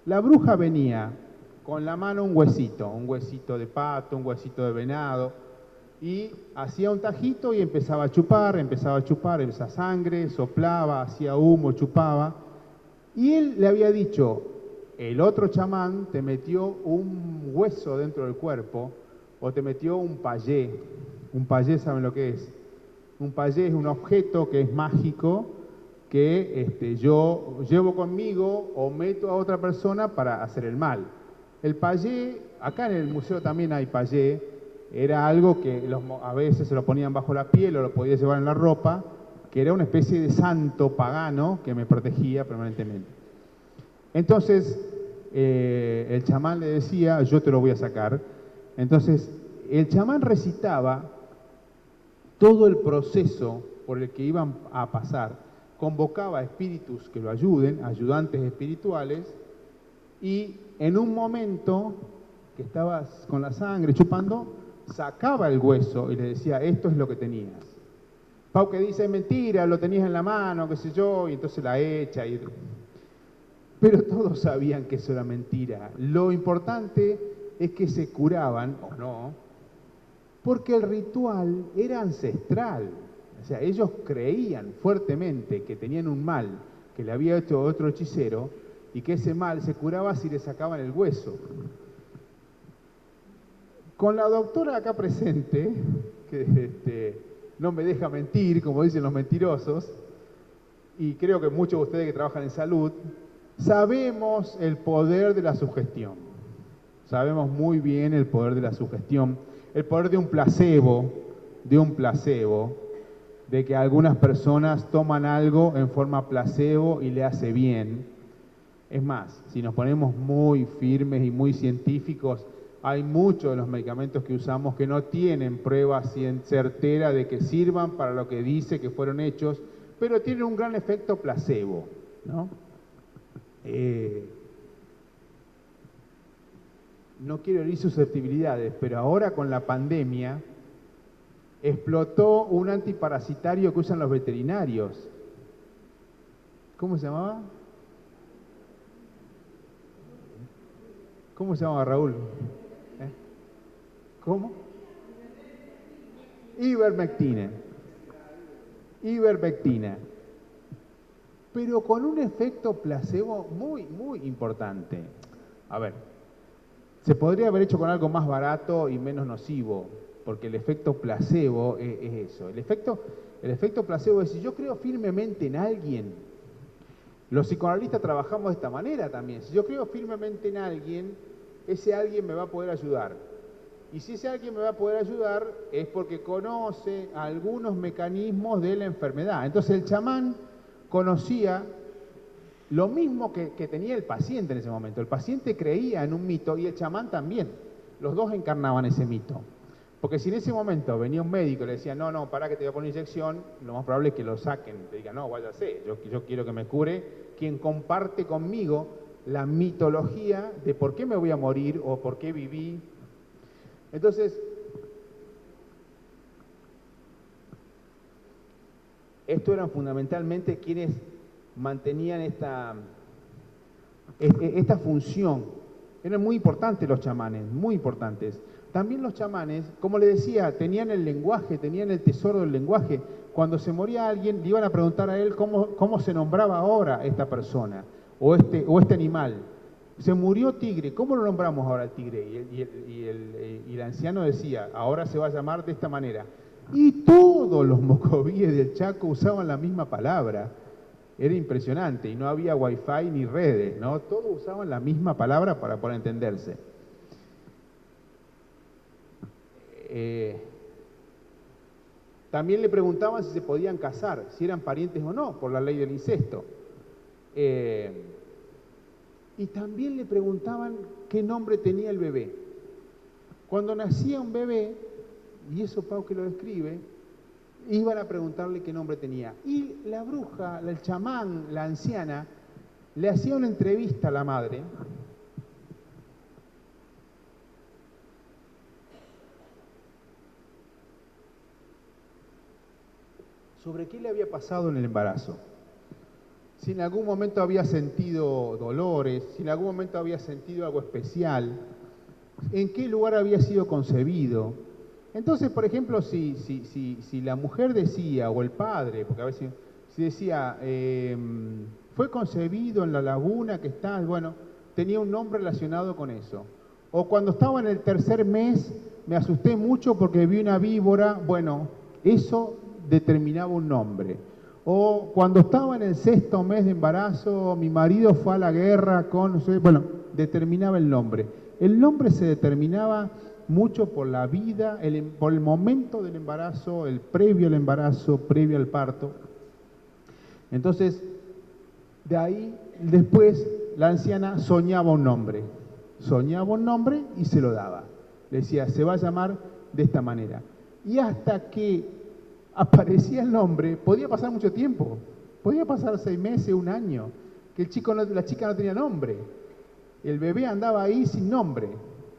Speaker 1: La bruja venía con la mano un huesito de pato, un huesito de venado, y hacía un tajito y empezaba a chupar esa sangre, soplaba, hacía humo, chupaba, y él le había dicho, el otro chamán te metió un hueso dentro del cuerpo, o te metió un payé. Un payé, ¿saben lo que es? Un payé es un objeto que es mágico, que yo llevo conmigo o meto a otra persona para hacer el mal. El payé, acá en el museo también hay payé, era algo que a veces se lo ponían bajo la piel o lo podía llevar en la ropa, que era una especie de santo pagano que me protegía permanentemente. Entonces, el chamán le decía, yo te lo voy a sacar. Entonces, el chamán recitaba todo el proceso por el que iban a pasar, convocaba a espíritus que lo ayuden, ayudantes espirituales, y en un momento que estabas con la sangre chupando, sacaba el hueso y le decía, esto es lo que tenías. Pauque dice, mentira, lo tenías en la mano, qué sé yo, y entonces la echa. Pero todos sabían que eso era mentira. Lo importante es que se curaban, o no, porque el ritual era ancestral. O sea, ellos creían fuertemente que tenían un mal que le había hecho otro hechicero y que ese mal se curaba si le sacaban el hueso. Con la doctora acá presente, que no me deja mentir, como dicen los mentirosos, y creo que muchos de ustedes que trabajan en salud, sabemos el poder de la sugestión. Sabemos muy bien el poder de la sugestión, el poder de un placebo, de que algunas personas toman algo en forma placebo y le hace bien. Es más, si nos ponemos muy firmes y muy científicos, hay muchos de los medicamentos que usamos que no tienen pruebas certeras de que sirvan para lo que dice que fueron hechos, pero tienen un gran efecto placebo, ¿no? No quiero herir susceptibilidades, pero ahora con la pandemia explotó un antiparasitario que usan los veterinarios. ¿Cómo se llamaba? ¿Cómo se llamaba, Raúl? ¿Cómo? Ivermectina. Ivermectina. Pero con un efecto placebo muy, muy importante. A ver, se podría haber hecho con algo más barato y menos nocivo, porque el efecto placebo es eso. El efecto placebo es si yo creo firmemente en alguien. Los psicoanalistas trabajamos de esta manera también. Si yo creo firmemente en alguien, ese alguien me va a poder ayudar. Y si ese alguien me va a poder ayudar es porque conoce algunos mecanismos de la enfermedad. Entonces el chamán conocía lo mismo que tenía el paciente en ese momento. El paciente creía en un mito y el chamán también. Los dos encarnaban ese mito. Porque si en ese momento venía un médico y le decía, no, para que te voy a poner inyección, lo más probable es que lo saquen. Te digan, no, váyase, yo quiero que me cure quien comparte conmigo la mitología de por qué me voy a morir o por qué viví. Entonces, estos eran fundamentalmente quienes mantenían esta función. Eran muy importantes los chamanes, muy importantes. También los chamanes, como le decía, tenían el lenguaje, tenían el tesoro del lenguaje. Cuando se moría alguien, le iban a preguntar a él cómo se nombraba ahora esta persona o este animal. Se murió Tigre, ¿cómo lo nombramos ahora el tigre? Y el anciano decía, ahora se va a llamar de esta manera. Y todos los mocovíes del Chaco usaban la misma palabra. Era impresionante, y no había wifi ni redes, ¿no? Todos usaban la misma palabra para poder entenderse. También le preguntaban si se podían casar, si eran parientes o no, por la ley del incesto. Y también le preguntaban qué nombre tenía el bebé. Cuando nacía un bebé, y eso Pau que lo describe, iban a preguntarle qué nombre tenía. Y la bruja, el chamán, la anciana, le hacía una entrevista a la madre. Sobre qué le había pasado en el embarazo. Si en algún momento había sentido dolores, si en algún momento había sentido algo especial, en qué lugar había sido concebido. Entonces, por ejemplo, si la mujer decía, o el padre, porque a veces si decía, fue concebido en la laguna que está, bueno, tenía un nombre relacionado con eso. O cuando estaba en el tercer mes, me asusté mucho porque vi una víbora, bueno, eso determinaba un nombre. O cuando estaba en el sexto mes de embarazo, mi marido fue a la guerra con, no sé, bueno, determinaba el nombre. El nombre se determinaba mucho por la vida, por el momento del embarazo, el previo al embarazo, previo al parto. Entonces, de ahí, después, la anciana soñaba un nombre y se lo daba. Le decía, se va a llamar de esta manera. Y hasta que aparecía el nombre, podía pasar mucho tiempo, podía pasar 6 meses, 1 año, que la chica no tenía nombre. El bebé andaba ahí sin nombre,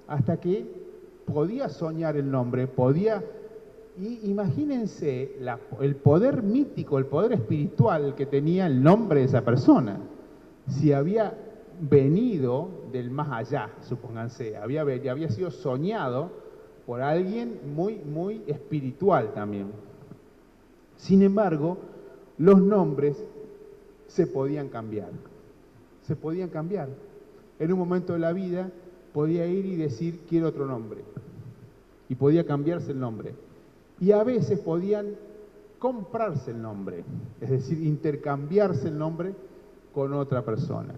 Speaker 1: hasta que podía soñar el nombre, y imagínense el poder mítico, el poder espiritual que tenía el nombre de esa persona. Si había venido del más allá, supónganse, había sido soñado por alguien muy, muy espiritual también. Sin embargo, los nombres se podían cambiar. Se podían cambiar. En un momento de la vida podía ir y decir, quiero otro nombre. Y podía cambiarse el nombre. Y a veces podían comprarse el nombre, es decir, intercambiarse el nombre con otra persona.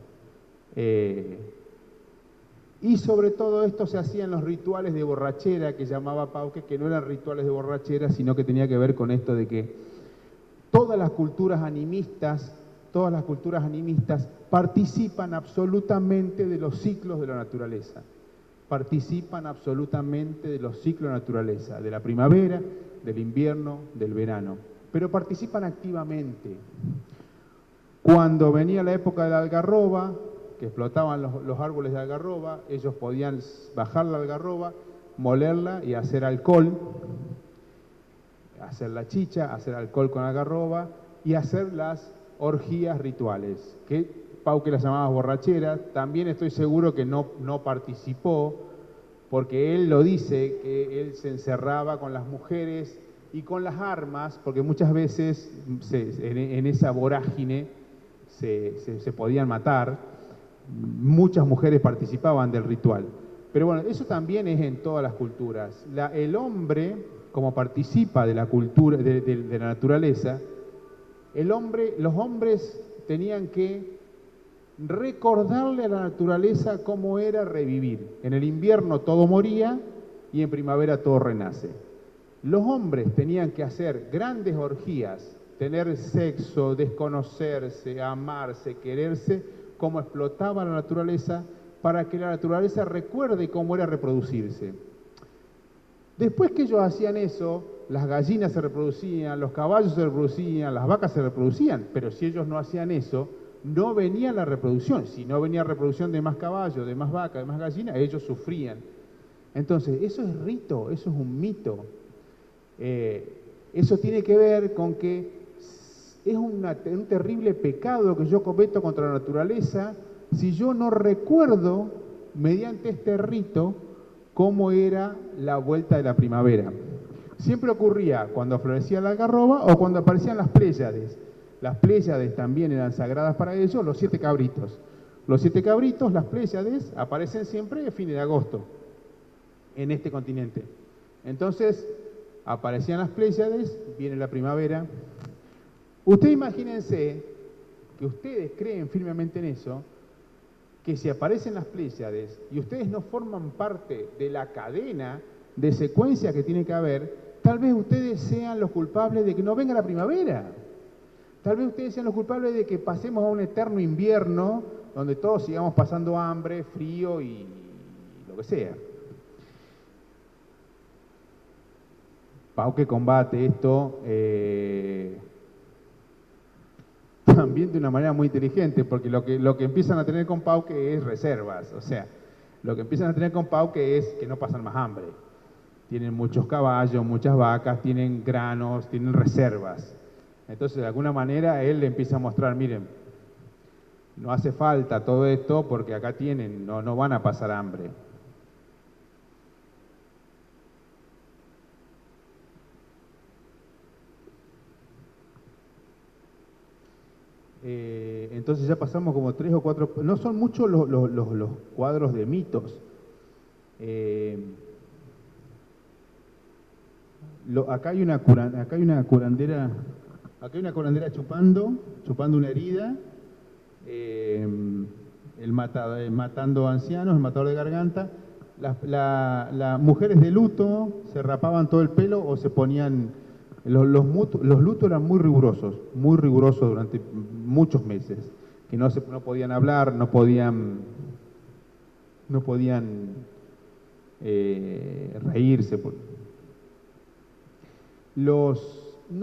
Speaker 1: Y sobre todo esto se hacían los rituales de borrachera que llamaba Pauque, que no eran rituales de borrachera, sino que tenía que ver con esto de que todas las culturas animistas participan absolutamente de los ciclos de la naturaleza. Participan absolutamente de los ciclos de la naturaleza, de la primavera, del invierno, del verano. Pero participan activamente. Cuando venía la época de la algarroba, que explotaban los árboles de algarroba, ellos podían bajar la algarroba, molerla y hacer alcohol, hacer la chicha, hacer alcohol con algarroba y hacer las orgías rituales, que Pauque las llamaba borracheras. También estoy seguro que no participó, porque él lo dice, que él se encerraba con las mujeres y con las armas, porque muchas veces en esa vorágine se podían matar. Muchas mujeres participaban del ritual. Pero bueno, eso también es en todas las culturas. El hombre, como participa de la cultura, de la naturaleza, los hombres tenían que recordarle a la naturaleza cómo era revivir. En el invierno todo moría y en primavera todo renace. Los hombres tenían que hacer grandes orgías, tener sexo, desconocerse, amarse, quererse, como explotaba la naturaleza, para que la naturaleza recuerde cómo era reproducirse. Después que ellos hacían eso, las gallinas se reproducían, los caballos se reproducían, las vacas se reproducían, pero si ellos no hacían eso, no venía la reproducción. Si no venía reproducción de más caballos, de más vacas, de más gallinas, ellos sufrían. Entonces, eso es rito, eso es un mito. Eso tiene que ver con que es un terrible pecado que yo cometo contra la naturaleza si yo no recuerdo, mediante este rito, cómo era la vuelta de la primavera. Siempre ocurría cuando florecía la algarroba o cuando aparecían las Pléyades. Las Pléyades también eran sagradas para ellos, los 7 cabritos. Los 7 cabritos, las Pléyades, aparecen siempre a fines de agosto en este continente. Entonces, aparecían las Pléyades, viene la primavera. Ustedes imagínense que ustedes creen firmemente en eso, que si aparecen las Pléyades y ustedes no forman parte de la cadena de secuencia que tiene que haber, tal vez ustedes sean los culpables de que no venga la primavera. Tal vez ustedes sean los culpables de que pasemos a un eterno invierno donde todos sigamos pasando hambre, frío y lo que sea. Pauque combate esto también de una manera muy inteligente, porque lo que empiezan a tener con Pauque es reservas. O sea, lo que empiezan a tener con Pauque es que no pasan más hambre. Tienen muchos caballos, muchas vacas, tienen granos, tienen reservas. Entonces, de alguna manera, él le empieza a mostrar, miren, no hace falta todo esto porque acá tienen, no van a pasar hambre. Entonces ya pasamos como 3 o 4, no son muchos los cuadros de mitos. Acá hay una curandera chupando una herida, matando ancianos, el matador de garganta. Las mujeres de luto se rapaban todo el pelo o se ponían... Los lutos eran muy rigurosos durante muchos meses, que no podían hablar, no podían reírse. No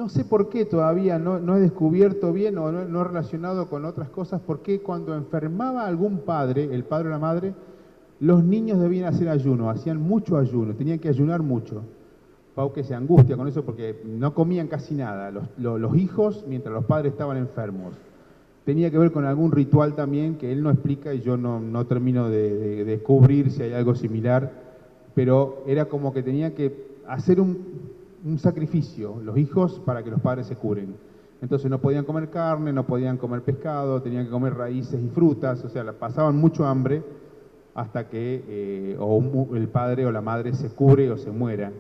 Speaker 1: sé por qué todavía no he descubierto bien o no he relacionado con otras cosas, por qué cuando enfermaba algún padre, el padre o la madre, los niños debían hacer ayuno, hacían mucho ayuno, tenían que ayunar mucho. Pauque se angustia con eso porque no comían casi nada, los hijos, mientras los padres estaban enfermos. Tenía que ver con algún ritual también que él no explica y yo no termino de descubrir si hay algo similar, pero era como que tenía que hacer un sacrificio, los hijos, para que los padres se curen. Entonces no podían comer carne, no podían comer pescado, tenían que comer raíces y frutas, o sea, pasaban mucho hambre hasta que el padre o la madre se cure o se muera.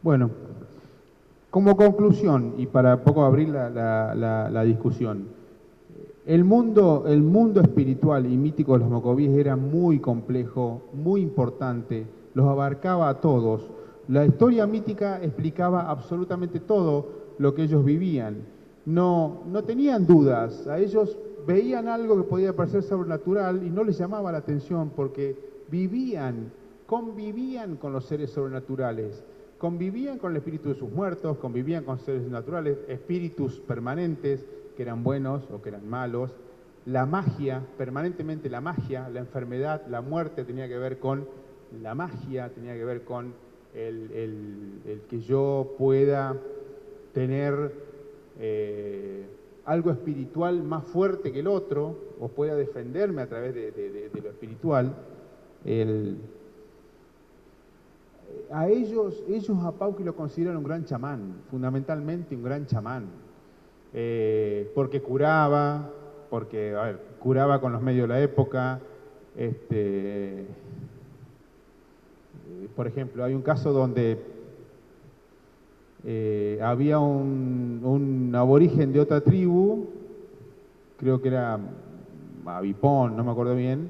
Speaker 1: Bueno, como conclusión, y para poco abrir la discusión, el mundo espiritual y mítico de los mocovíes era muy complejo, muy importante, los abarcaba a todos. La historia mítica explicaba absolutamente todo lo que ellos vivían. No tenían dudas, a ellos veían algo que podía parecer sobrenatural y no les llamaba la atención porque convivían con los seres sobrenaturales, convivían con el espíritu de sus muertos, convivían con seres naturales, espíritus permanentes, que eran buenos o que eran malos. La magia, permanentemente la magia, la enfermedad, la muerte tenía que ver con la magia, tenía que ver con el que yo pueda tener algo espiritual más fuerte que el otro, o pueda defenderme a través de lo espiritual. Ellos a Pauqui lo consideran un gran chamán, fundamentalmente un gran chamán, porque curaba, curaba con los medios de la época. Por ejemplo, hay un caso donde había un aborigen de otra tribu, creo que era Avipón, no me acuerdo bien,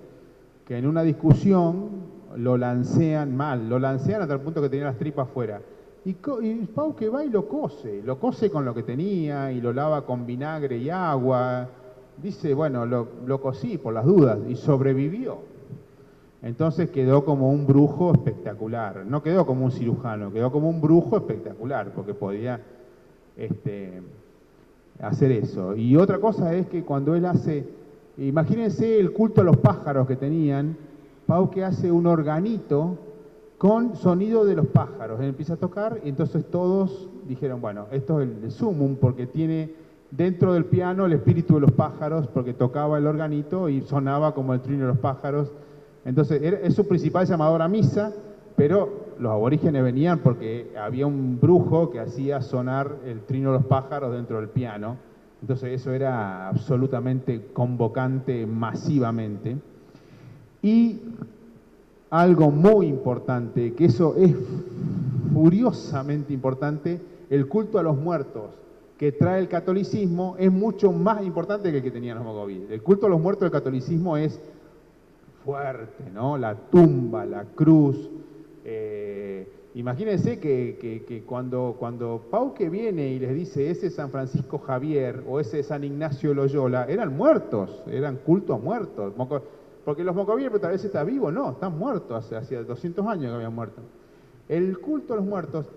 Speaker 1: que en una discusión lo lancean hasta el punto que tenía las tripas fuera. Y Pauqui va y lo cose con lo que tenía y lo lava con vinagre y agua. Dice, bueno, lo cocí por las dudas y sobrevivió. Entonces quedó como un brujo espectacular, no quedó como un cirujano, quedó como un brujo espectacular, porque podía hacer eso. Y otra cosa es que cuando él hace, imagínense el culto a los pájaros que tenían, Pauqui hace un organito con sonido de los pájaros. Él empieza a tocar y entonces todos dijeron, bueno, esto es el sumum, porque tiene dentro del piano el espíritu de los pájaros, porque tocaba el organito y sonaba como el trino de los pájaros. Entonces, es su principal llamador a misa, pero los aborígenes venían porque había un brujo que hacía sonar el trino de los pájaros dentro del piano. Entonces, eso era absolutamente convocante masivamente. Y algo muy importante, que eso es furiosamente importante, el culto a los muertos que trae el catolicismo es mucho más importante que el que tenían los mocovíes. El culto a los muertos del catolicismo es fuerte, ¿no? La tumba, la cruz. Imagínense que cuando Pauqui viene y les dice ese San Francisco Javier o ese San Ignacio Loyola, eran muertos, eran cultos muertos. Porque los mocovíes, pero tal vez está vivo, no, están muertos, hace 200 años que habían muerto. El culto a los muertos,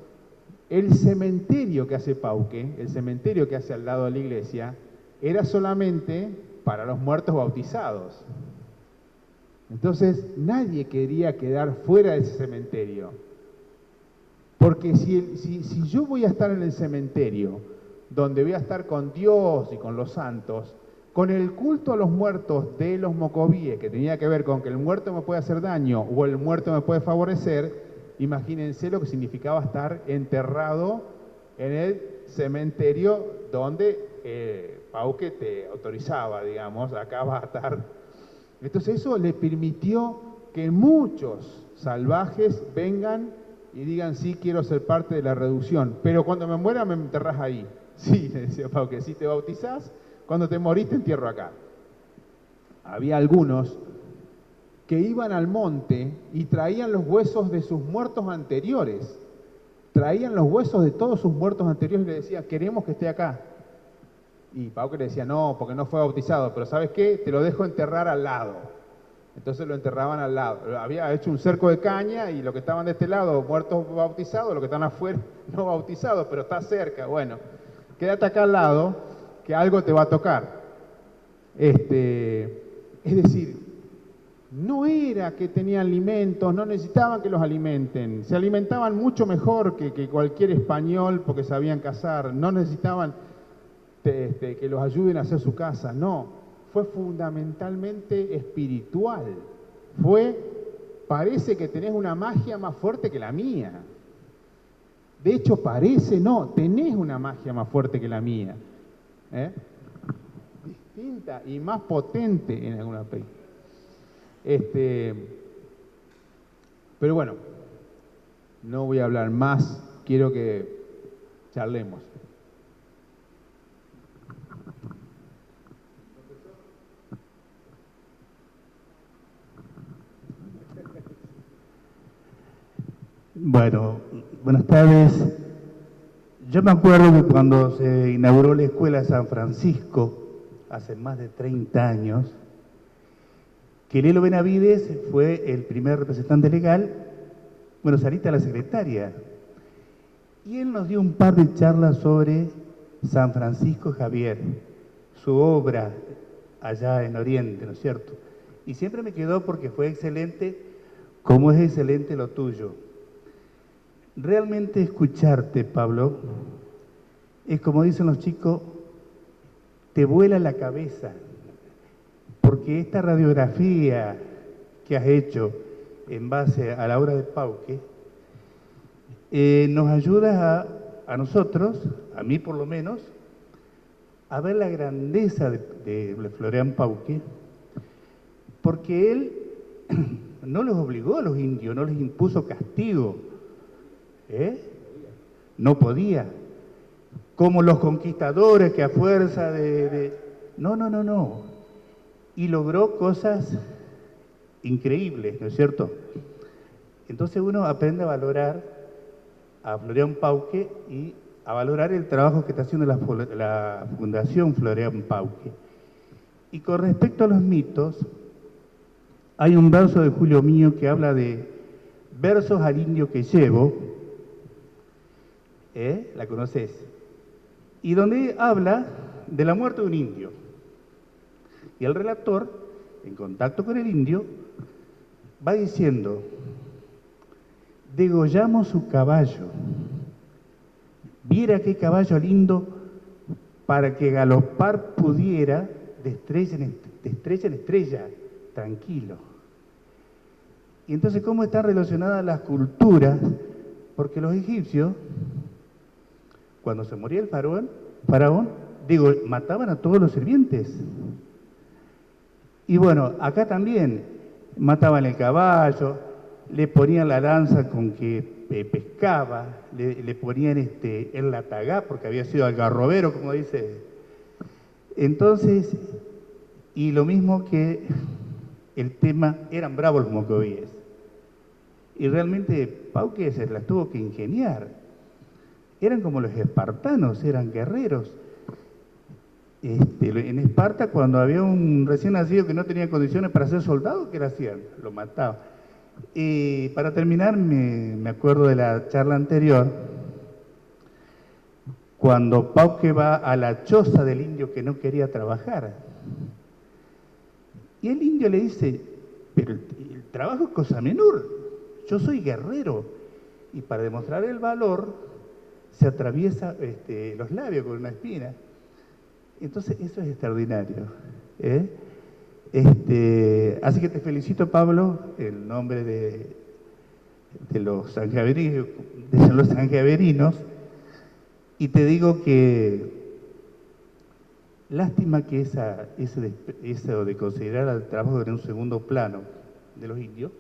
Speaker 1: el cementerio que hace Pauqui, el cementerio que hace al lado de la iglesia, era solamente para los muertos bautizados. Entonces, nadie quería quedar fuera de ese cementerio. Porque si yo voy a estar en el cementerio, donde voy a estar con Dios y con los santos, con el culto a los muertos de los mocovíes, que tenía que ver con que el muerto me puede hacer daño o el muerto me puede favorecer, imagínense lo que significaba estar enterrado en el cementerio donde Pauqui te autorizaba, digamos, acá va a estar. Entonces eso le permitió que muchos salvajes vengan y digan, sí, quiero ser parte de la reducción, pero cuando me muera me enterrás ahí. Sí, le decía Pauqui, si te bautizás, cuando te morís te entierro acá. Había algunos que iban al monte y traían los huesos de sus muertos anteriores. Traían los huesos de todos sus muertos anteriores y le decían, queremos que esté acá. Y Pauqui le decía, no, porque no fue bautizado, pero ¿sabes qué? Te lo dejo enterrar al lado. Entonces lo enterraban al lado. Había hecho un cerco de caña y los que estaban de este lado, muertos bautizados, los que están afuera, no bautizados, pero está cerca. Bueno, quédate acá al lado, que algo te va a tocar. Es decir, no era que tenían alimentos, no necesitaban que los alimenten. Se alimentaban mucho mejor que cualquier español porque sabían cazar. No necesitaban que los ayuden a hacer su casa, no, fue fundamentalmente espiritual, parece que tenés una magia más fuerte que la mía, de hecho tenés una magia más fuerte que la mía, distinta y más potente en algún aspecto. Pero bueno, no voy a hablar más quiero que charlemos.
Speaker 2: Bueno, buenas tardes. Yo me acuerdo que cuando se inauguró la Escuela de San Francisco, hace más de 30 años, que Lelo Benavides fue el primer representante legal, bueno, Sarita la secretaria, y él nos dio un par de charlas sobre San Francisco Javier, su obra allá en Oriente, ¿no es cierto? Y siempre me quedó porque fue excelente, como es excelente lo tuyo. Realmente escucharte, Pablo, es como dicen los chicos, te vuela la cabeza, porque esta radiografía que has hecho en base a la obra de Pauque, nos ayuda a nosotros, a mí por lo menos, a ver la grandeza de Florian Pauque, porque él no los obligó a los indios, no les impuso castigo, no podía, como los conquistadores que a fuerza no, y logró cosas increíbles, ¿no es cierto? Entonces uno aprende a valorar a Florian Pauque y a valorar el trabajo que está haciendo la Fundación Florian Pauque. Y con respecto a los mitos, hay un verso de Julio Mío que habla de versos al indio que llevo, ¿la conoces? Y donde habla de la muerte de un indio. Y el relator, en contacto con el indio, va diciendo, degollamos su caballo, viera qué caballo lindo para que galopar pudiera de estrella en estrella, tranquilo. Y entonces, ¿cómo están relacionadas las culturas? Porque los egipcios, cuando se moría el faraón, mataban a todos los sirvientes. Y bueno, acá también mataban el caballo, le ponían la lanza con que pescaba, le ponían el latagá, porque había sido algarrobero, como dice. Entonces, y lo mismo que el tema, eran bravos los mocovíes. Y realmente Pauque se las tuvo que ingeniar. Eran como los espartanos, eran guerreros. En Esparta, cuando había un recién nacido que no tenía condiciones para ser soldado, ¿qué le hacían? Lo mataban. Y para terminar, me acuerdo de la charla anterior, cuando Pauque va a la choza del indio que no quería trabajar. Y el indio le dice, pero el trabajo es cosa menor, yo soy guerrero. Y para demostrar el valor, se atraviesa los labios con una espina. Entonces, eso es extraordinario. Así que te felicito, Pablo, en nombre de los sangioverinos, y te digo que lástima que eso de considerar al trabajo en un segundo plano de los indios,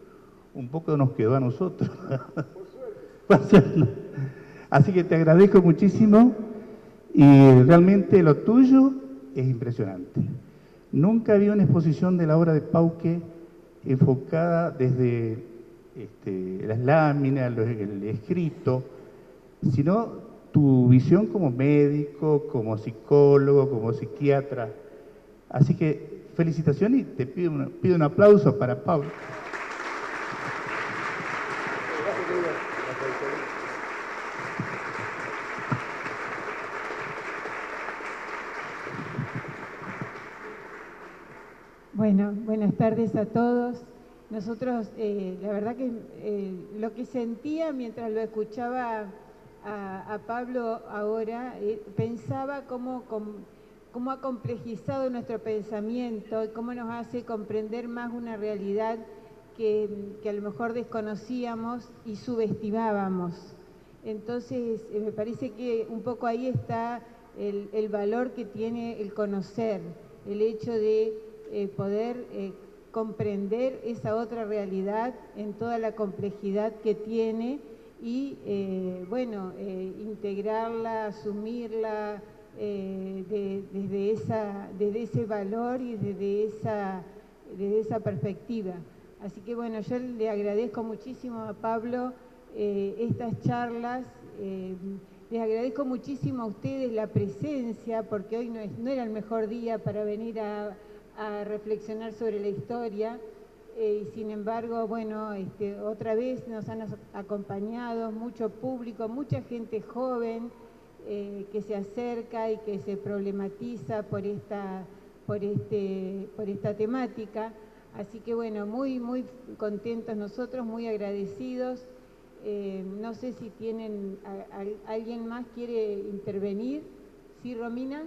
Speaker 2: un poco nos quedó a nosotros. Por suerte. Así que te agradezco muchísimo y realmente lo tuyo es impresionante. Nunca había una exposición de la obra de Pauque enfocada desde las láminas, el escrito, sino tu visión como médico, como psicólogo, como psiquiatra. Así que felicitaciones y te pido un aplauso para Pablo.
Speaker 3: Bueno, buenas tardes a todos. Nosotros, la verdad que lo que sentía mientras lo escuchaba a Pablo ahora, pensaba cómo ha complejizado nuestro pensamiento y cómo nos hace comprender más una realidad que a lo mejor desconocíamos y subestimábamos. Entonces, me parece que un poco ahí está el valor que tiene el conocer, el hecho de poder comprender esa otra realidad en toda la complejidad que tiene y, bueno, integrarla, asumirla desde ese valor y desde esa perspectiva. Así que, bueno, yo le agradezco muchísimo a Pablo estas charlas. Les agradezco muchísimo a ustedes la presencia, porque hoy no era el mejor día para venir a reflexionar sobre la historia, y sin embargo, bueno, otra vez nos han acompañado mucho público, mucha gente joven que se acerca y que se problematiza por esta temática. Así que, bueno, muy, muy contentos nosotros, muy agradecidos. No sé si alguien más quiere intervenir. ¿Sí, Romina?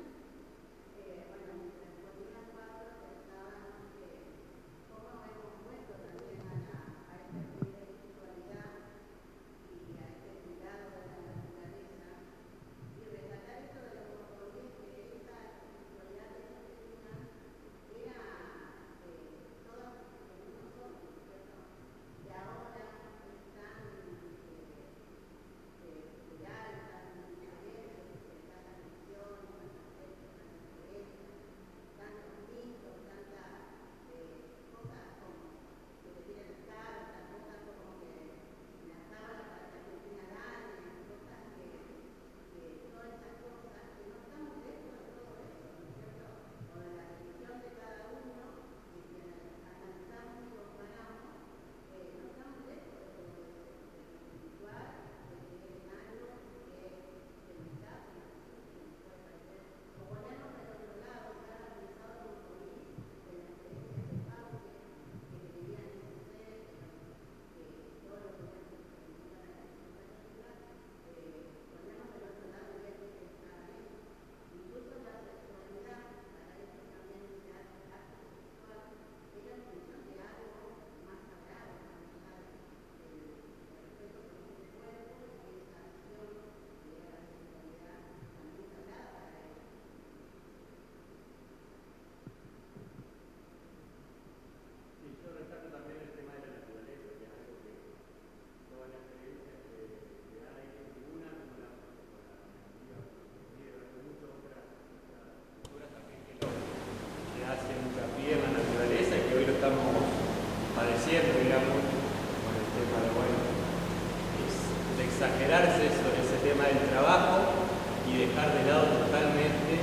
Speaker 4: exagerarse sobre ese tema del trabajo y dejar de lado totalmente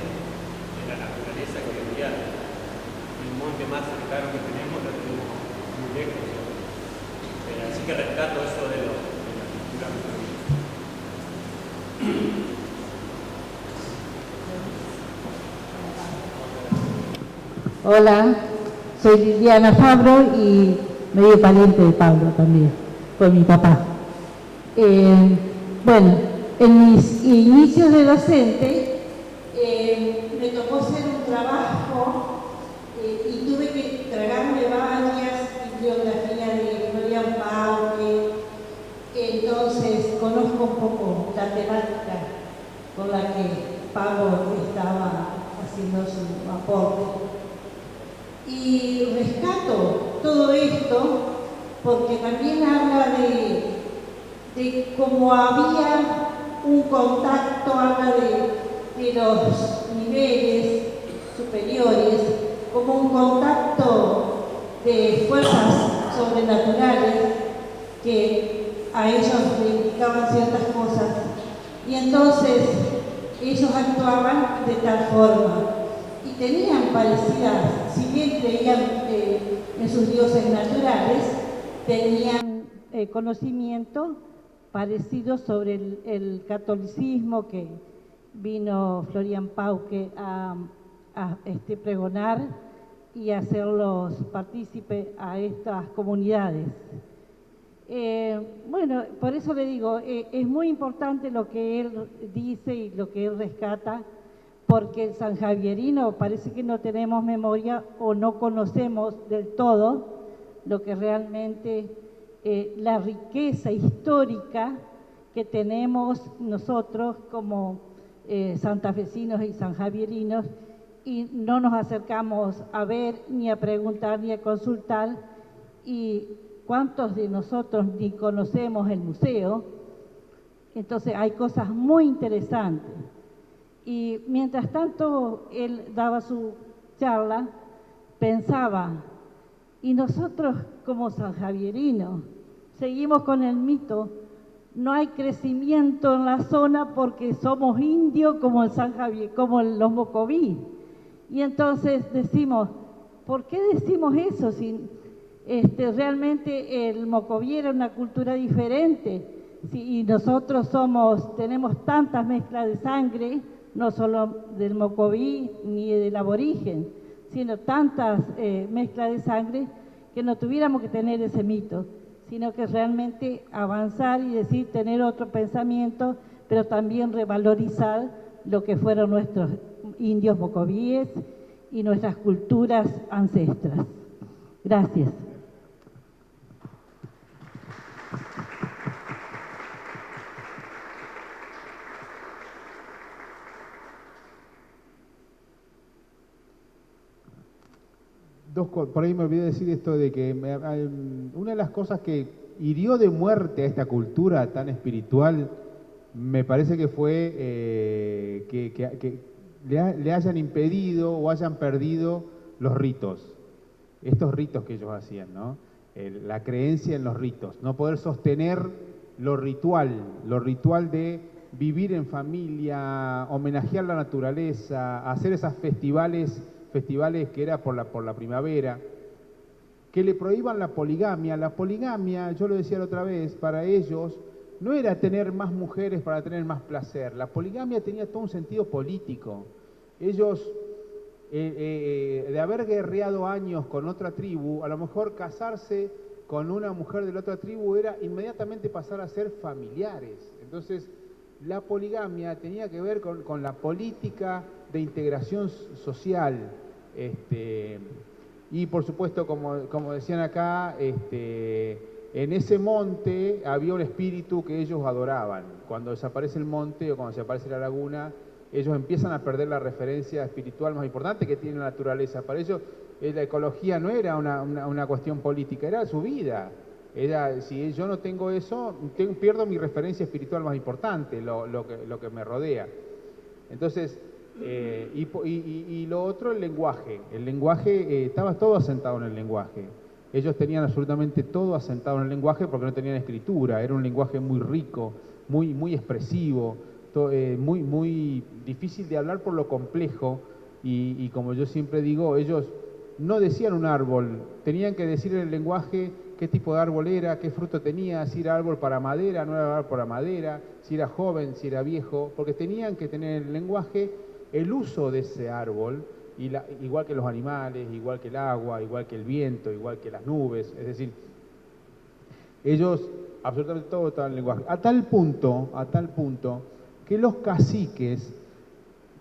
Speaker 4: la naturaleza que hoy día el monte más cercano que tenemos lo tenemos muy lejos. Así que rescato eso de la cultura femenina.
Speaker 5: Hola, soy Liliana Fabro y medio pariente de Pablo también, fue mi papá. Bueno, en mis inicios de docente me tocó hacer un trabajo y tuve que tragarme varias bibliografías de Florian Pauque, entonces conozco un poco la temática con la que Pablo estaba haciendo su aporte. Y rescato todo esto porque también habla de cómo había un contacto, habla de los niveles superiores, como un contacto de fuerzas sobrenaturales que a ellos le indicaban ciertas cosas. Y entonces ellos actuaban de tal forma. Y tenían parecidas, si bien creían en sus dioses naturales, tenían conocimiento parecido sobre el catolicismo que vino Florian Pauque a pregonar y hacerlos partícipes a estas comunidades. Bueno, por eso le digo, es muy importante lo que él dice y lo que él rescata, porque el sanjavierino parece que no tenemos memoria o no conocemos del todo lo que realmente la riqueza histórica que tenemos nosotros como santafesinos y sanjavierinos, y no nos acercamos a ver, ni a preguntar, ni a consultar, y cuántos de nosotros ni conocemos el museo, Entonces hay cosas muy interesantes. Y mientras tanto él daba su charla, pensaba, y nosotros como sanjavierinos seguimos con el mito, no hay crecimiento en la zona porque somos indios como el San Javier, como los mocoví. Y entonces decimos, ¿por qué decimos eso si realmente el mocoví era una cultura diferente? Y nosotros tenemos tantas mezclas de sangre, no solo del mocoví ni del aborigen, sino tantas mezclas de sangre que no tuviéramos que tener ese mito, sino que realmente avanzar y decir, tener otro pensamiento, pero también revalorizar lo que fueron nuestros indios mocovíes y nuestras culturas ancestras. Gracias.
Speaker 1: Por ahí me olvidé decir esto de que una de las cosas que hirió de muerte a esta cultura tan espiritual, me parece que fue que le hayan impedido o hayan perdido los ritos, estos ritos que ellos hacían, ¿no? La creencia en los ritos, no poder sostener lo ritual de vivir en familia, homenajear la naturaleza, hacer esos festivales que era por la primavera, que le prohíban la poligamia. La poligamia, yo lo decía la otra vez, para ellos no era tener más mujeres para tener más placer. La poligamia tenía todo un sentido político. Ellos, de haber guerreado años con otra tribu, a lo mejor casarse con una mujer de la otra tribu era inmediatamente pasar a ser familiares. Entonces, la poligamia tenía que ver con la política de integración social. Y por supuesto, como decían acá, en ese monte había un espíritu que ellos adoraban. Cuando desaparece el monte o cuando desaparece la laguna, ellos empiezan a perder la referencia espiritual más importante que tiene la naturaleza. Para ellos la ecología no era una cuestión política, era su vida. Era, si yo no tengo eso, pierdo mi referencia espiritual más importante, lo que me rodea. Entonces, y lo otro, el lenguaje. El lenguaje, estaba todo asentado en el lenguaje. Ellos tenían absolutamente todo asentado en el lenguaje porque no tenían escritura. Era un lenguaje muy rico, muy expresivo, muy difícil de hablar por lo complejo. Y como yo siempre digo, ellos no decían un árbol, tenían que decir en el lenguaje qué tipo de árbol era, qué fruto tenía, si era árbol para madera, no era árbol para madera, si era joven, si era viejo, porque tenían que tener en el lenguaje el uso de ese árbol, igual que los animales, igual que el agua, igual que el viento, igual que las nubes. Es decir, ellos absolutamente todo estaba en el lenguaje. A tal punto que los caciques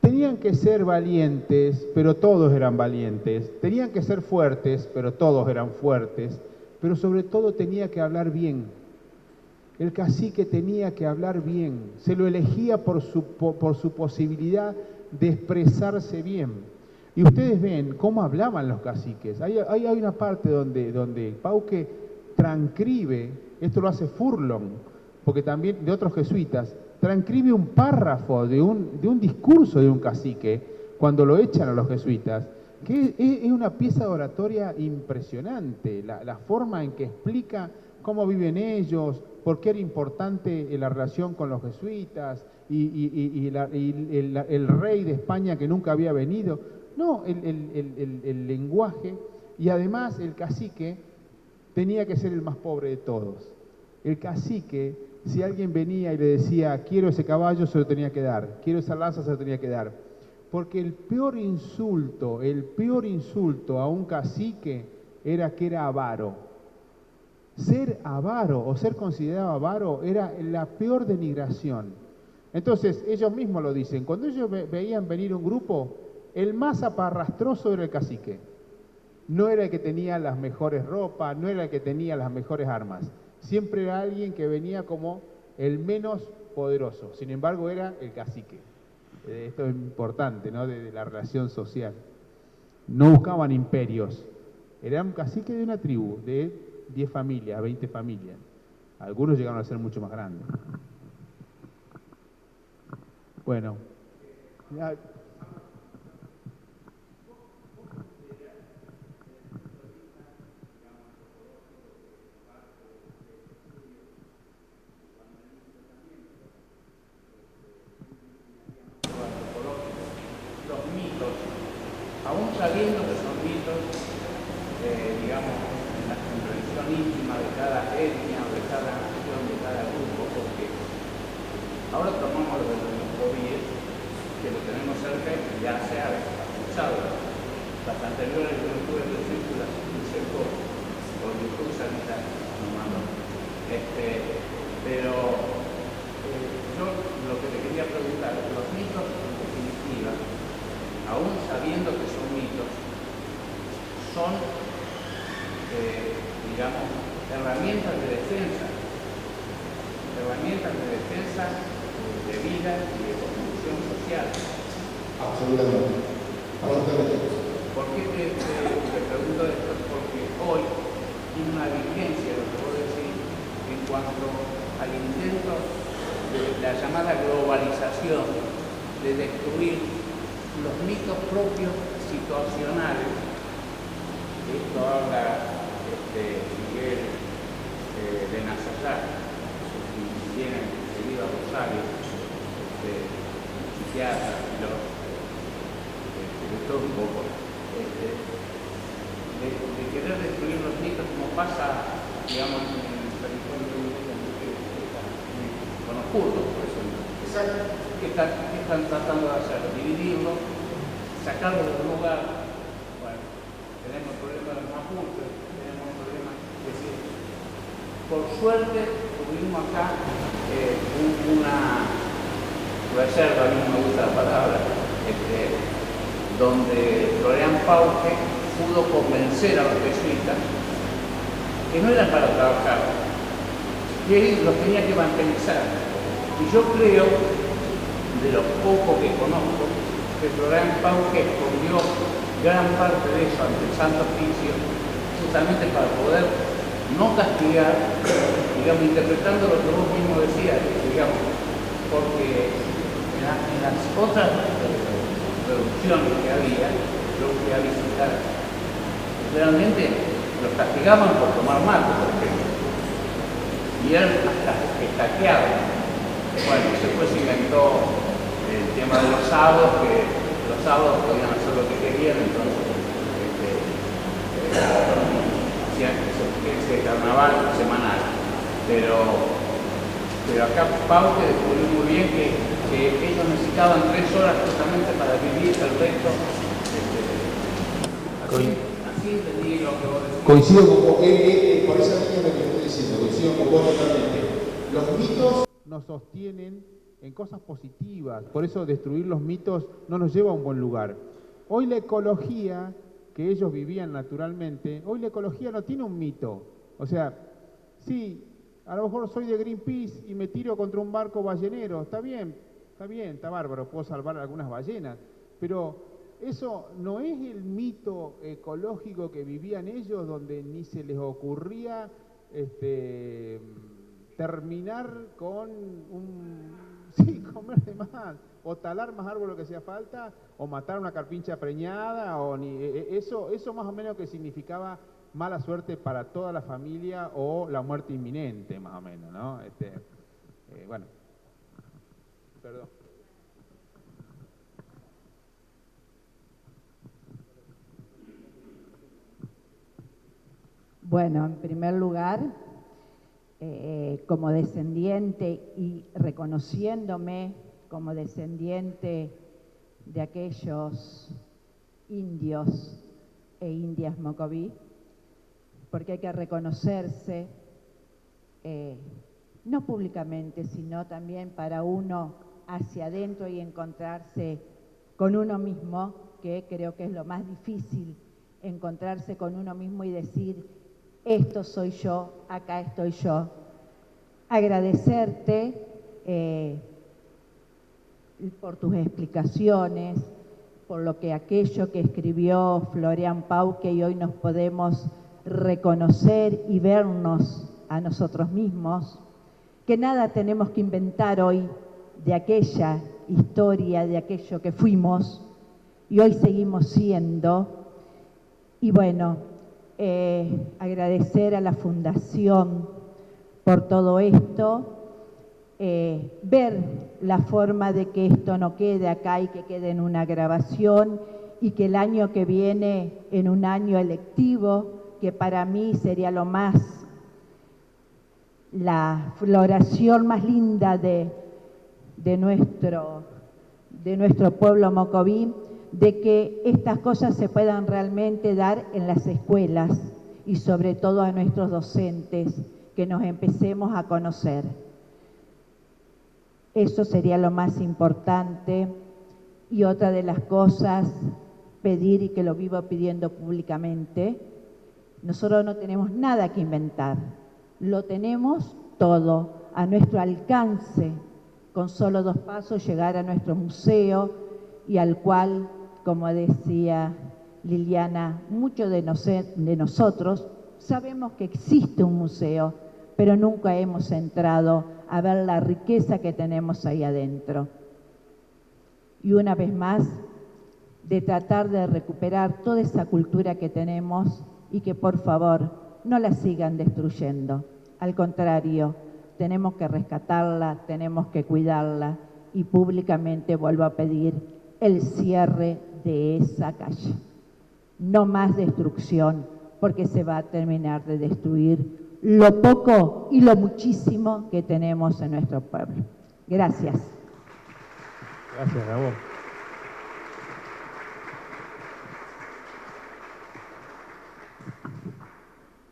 Speaker 1: tenían que ser valientes, pero todos eran valientes. Tenían que ser fuertes, pero todos eran fuertes. Pero sobre todo tenía que hablar bien. El cacique tenía que hablar bien. Se lo elegía por su posibilidad de expresarse bien. Y ustedes ven cómo hablaban los caciques. Hay una parte donde Pauque transcribe, esto lo hace Furlong, porque también de otros jesuitas, transcribe un párrafo de un discurso de un cacique cuando lo echan a los jesuitas, que es una pieza de oratoria impresionante, la forma en que explica cómo viven ellos, por qué era importante la relación con los jesuitas y el rey de España que nunca había venido. No, el lenguaje, y además el cacique tenía que ser el más pobre de todos. El cacique, si alguien venía y le decía, quiero ese caballo, se lo tenía que dar, quiero esa lanza, se lo tenía que dar. Porque el peor insulto a un cacique era que era avaro. Ser avaro o ser considerado avaro era la peor denigración. Entonces, ellos mismos lo dicen, cuando ellos veían venir un grupo, el más aparrastroso era el cacique. No era el que tenía las mejores ropas, no era el que tenía las mejores armas. Siempre era alguien que venía como el menos poderoso. Sin embargo, era el cacique. Esto es importante, ¿no? De la relación social. No buscaban imperios. Era un cacique de una tribu, de 10 familias, 20 familias. Algunos llegaron a ser mucho más grandes. Bueno, ya-
Speaker 6: los mitos, aún sabiendo que son mitos, digamos, en la comprensión íntima de cada etnia o de cada nación, de cada grupo, porque ahora tomamos lo de los COVID, que lo tenemos cerca y ya se ha escuchado. Las anteriores yo no tuve películas por YouTube sanita nomás. Pero yo lo que le quería preguntar, los mitos en definitiva, aún sabiendo que son mitos, son, digamos, herramientas de defensa de vida y de construcción social.
Speaker 7: Absolutamente.
Speaker 6: ¿Por qué te pregunto esto? Porque hoy tiene una vigencia, lo que vos decís, en cuanto al intento de la llamada globalización, de destruir los mitos propios situacionales. Esto habla Miguel de Nazaré, si tienen querido Rosario, psiquiatra, de todo un poco, de querer destruir los mitos como pasa, digamos, en el territorio con los kurdos, por ejemplo. ¿Qué están tratando de hacer? Dividirlo, sacarlo de un lugar. Bueno, tenemos el problema de los mapuches, tenemos el problema, es decir, por suerte tuvimos acá una reserva, a mí no me gusta la palabra, donde Florian Pauque pudo convencer a los jesuitas que no eran para trabajar, que él los tenía que evangelizar. Y yo creo, de lo poco que conozco, que Florian Pauque escondió gran parte de eso ante el Santo Oficio, justamente para poder no castigar, digamos, interpretando lo que vos mismo decías, digamos, porque en las otras producciones que había, yo fui a visitar, realmente los castigaban por tomar mate, por ejemplo, y eran hasta estaqueados. Bueno, después se inventó el tema de los sábados, que los sábados podían hacer lo que querían, entonces hacían ese carnaval semanal. Pero acá Pauque descubrió muy bien que ellos necesitaban 3 horas justamente para vivir el resto. Así entendí lo que vos decís.
Speaker 7: Coincido con vos, por esa línea lo que estoy diciendo, coincido con vos totalmente. Los mitos
Speaker 1: nos sostienen en cosas positivas, por eso destruir los mitos no nos lleva a un buen lugar. Hoy la ecología que ellos vivían naturalmente, hoy la ecología no tiene un mito. O sea, sí, a lo mejor soy de Greenpeace y me tiro contra un barco ballenero, está bien, está bárbaro, puedo salvar algunas ballenas, pero eso no es el mito ecológico que vivían ellos, donde ni se les ocurría terminar con comer de más, o talar más árbol lo que hacía falta, o matar una carpincha preñada, o eso más o menos que significaba mala suerte para toda la familia o la muerte inminente, más o menos, ¿no? Bueno, perdón.
Speaker 8: Bueno, en primer lugar, como descendiente y reconociéndome como descendiente de aquellos indios e indias mocoví, porque hay que reconocerse, no públicamente, sino también para uno hacia adentro y encontrarse con uno mismo, que creo que es lo más difícil, encontrarse con uno mismo y decir, esto soy yo, acá estoy yo. Agradecerte por tus explicaciones, por lo que aquello que escribió Florian Pauque y hoy nos podemos reconocer y vernos a nosotros mismos, que nada tenemos que inventar hoy, de aquella historia, de aquello que fuimos y hoy seguimos siendo. Y bueno, agradecer a la Fundación por todo esto, ver la forma de que esto no quede acá y que quede en una grabación y que el año que viene, en un año electivo, que para mí sería la floración más linda de nuestro pueblo mocoví, de que estas cosas se puedan realmente dar en las escuelas y sobre todo a nuestros docentes, que nos empecemos a conocer. Eso sería lo más importante. Y otra de las cosas, pedir, y que lo vivo pidiendo públicamente, nosotros no tenemos nada que inventar, lo tenemos todo a nuestro alcance, con solo 2 pasos llegar a nuestro museo, y al cual, como decía Liliana, muchos de nosotros sabemos que existe un museo, pero nunca hemos entrado a ver la riqueza que tenemos ahí adentro. Y una vez más, de tratar de recuperar toda esa cultura que tenemos y que por favor no la sigan destruyendo. Al contrario, tenemos que rescatarla, tenemos que cuidarla, y públicamente vuelvo a pedir el cierre de esa calle. No más destrucción, porque se va a terminar de destruir lo poco y lo muchísimo que tenemos en nuestro pueblo. Gracias.
Speaker 1: Gracias, Gabo.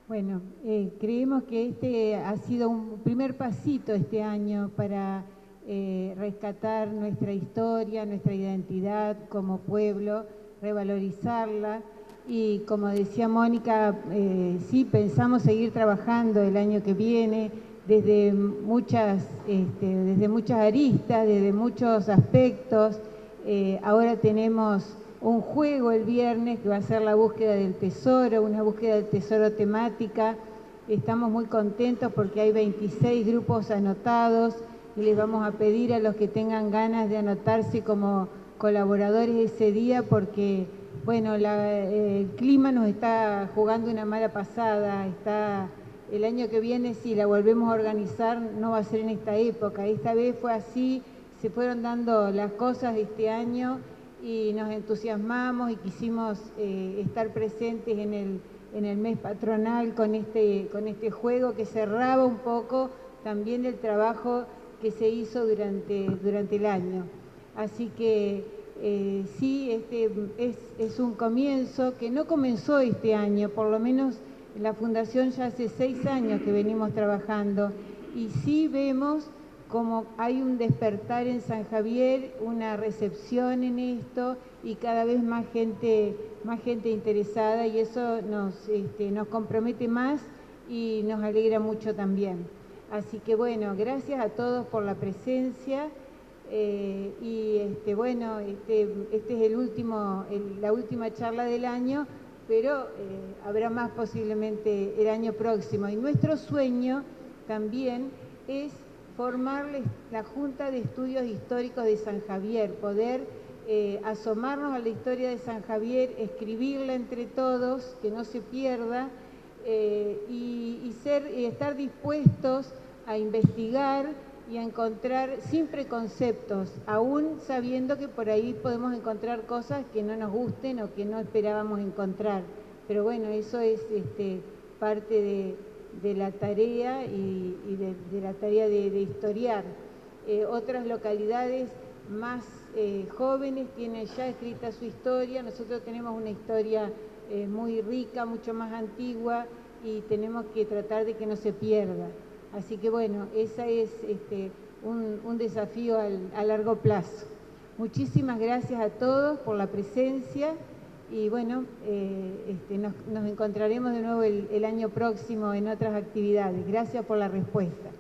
Speaker 3: Bueno, creemos que este ha sido un primer pasito este año para rescatar nuestra historia, nuestra identidad como pueblo, revalorizarla, y como decía Mónica, sí pensamos seguir trabajando el año que viene desde muchas aristas, desde muchos aspectos. Ahora tenemos un juego el viernes que va a ser la búsqueda del tesoro, una búsqueda del tesoro temática. Estamos muy contentos porque hay 26 grupos anotados y les vamos a pedir a los que tengan ganas de anotarse como colaboradores ese día, porque bueno, el clima nos está jugando una mala pasada. El año que viene, si la volvemos a organizar, no va a ser en esta época. Esta vez fue así, se fueron dando las cosas de este año y nos entusiasmamos y quisimos estar presentes en el mes patronal con este juego que cerraba un poco también el trabajo que se hizo durante el año. Así que sí, es un comienzo que no comenzó este año, por lo menos la Fundación ya hace 6 años que venimos trabajando, y sí vemos como hay un despertar en San Javier, una recepción en esto y cada vez más gente interesada, y eso nos compromete más y nos alegra mucho también. Así que bueno, gracias a todos por la presencia bueno, este es la última charla del año, pero habrá más posiblemente el año próximo. Y nuestro sueño también es formarles la Junta de Estudios Históricos de San Javier, poder asomarnos a la historia de San Javier, escribirla entre todos, que no se pierda, y estar dispuestos a investigar y a encontrar sin preconceptos, aún sabiendo que por ahí podemos encontrar cosas que no nos gusten o que no esperábamos encontrar. Pero bueno, eso es parte de la tarea y de la tarea de historiar. Otras localidades más jóvenes tienen ya escrita su historia. Nosotros tenemos una historia muy rica, mucho más antigua, y tenemos que tratar de que no se pierda. Así que bueno, ese es un desafío a largo plazo. Muchísimas gracias a todos por la presencia. Y bueno, nos encontraremos de nuevo el año próximo en otras actividades. Gracias por la respuesta.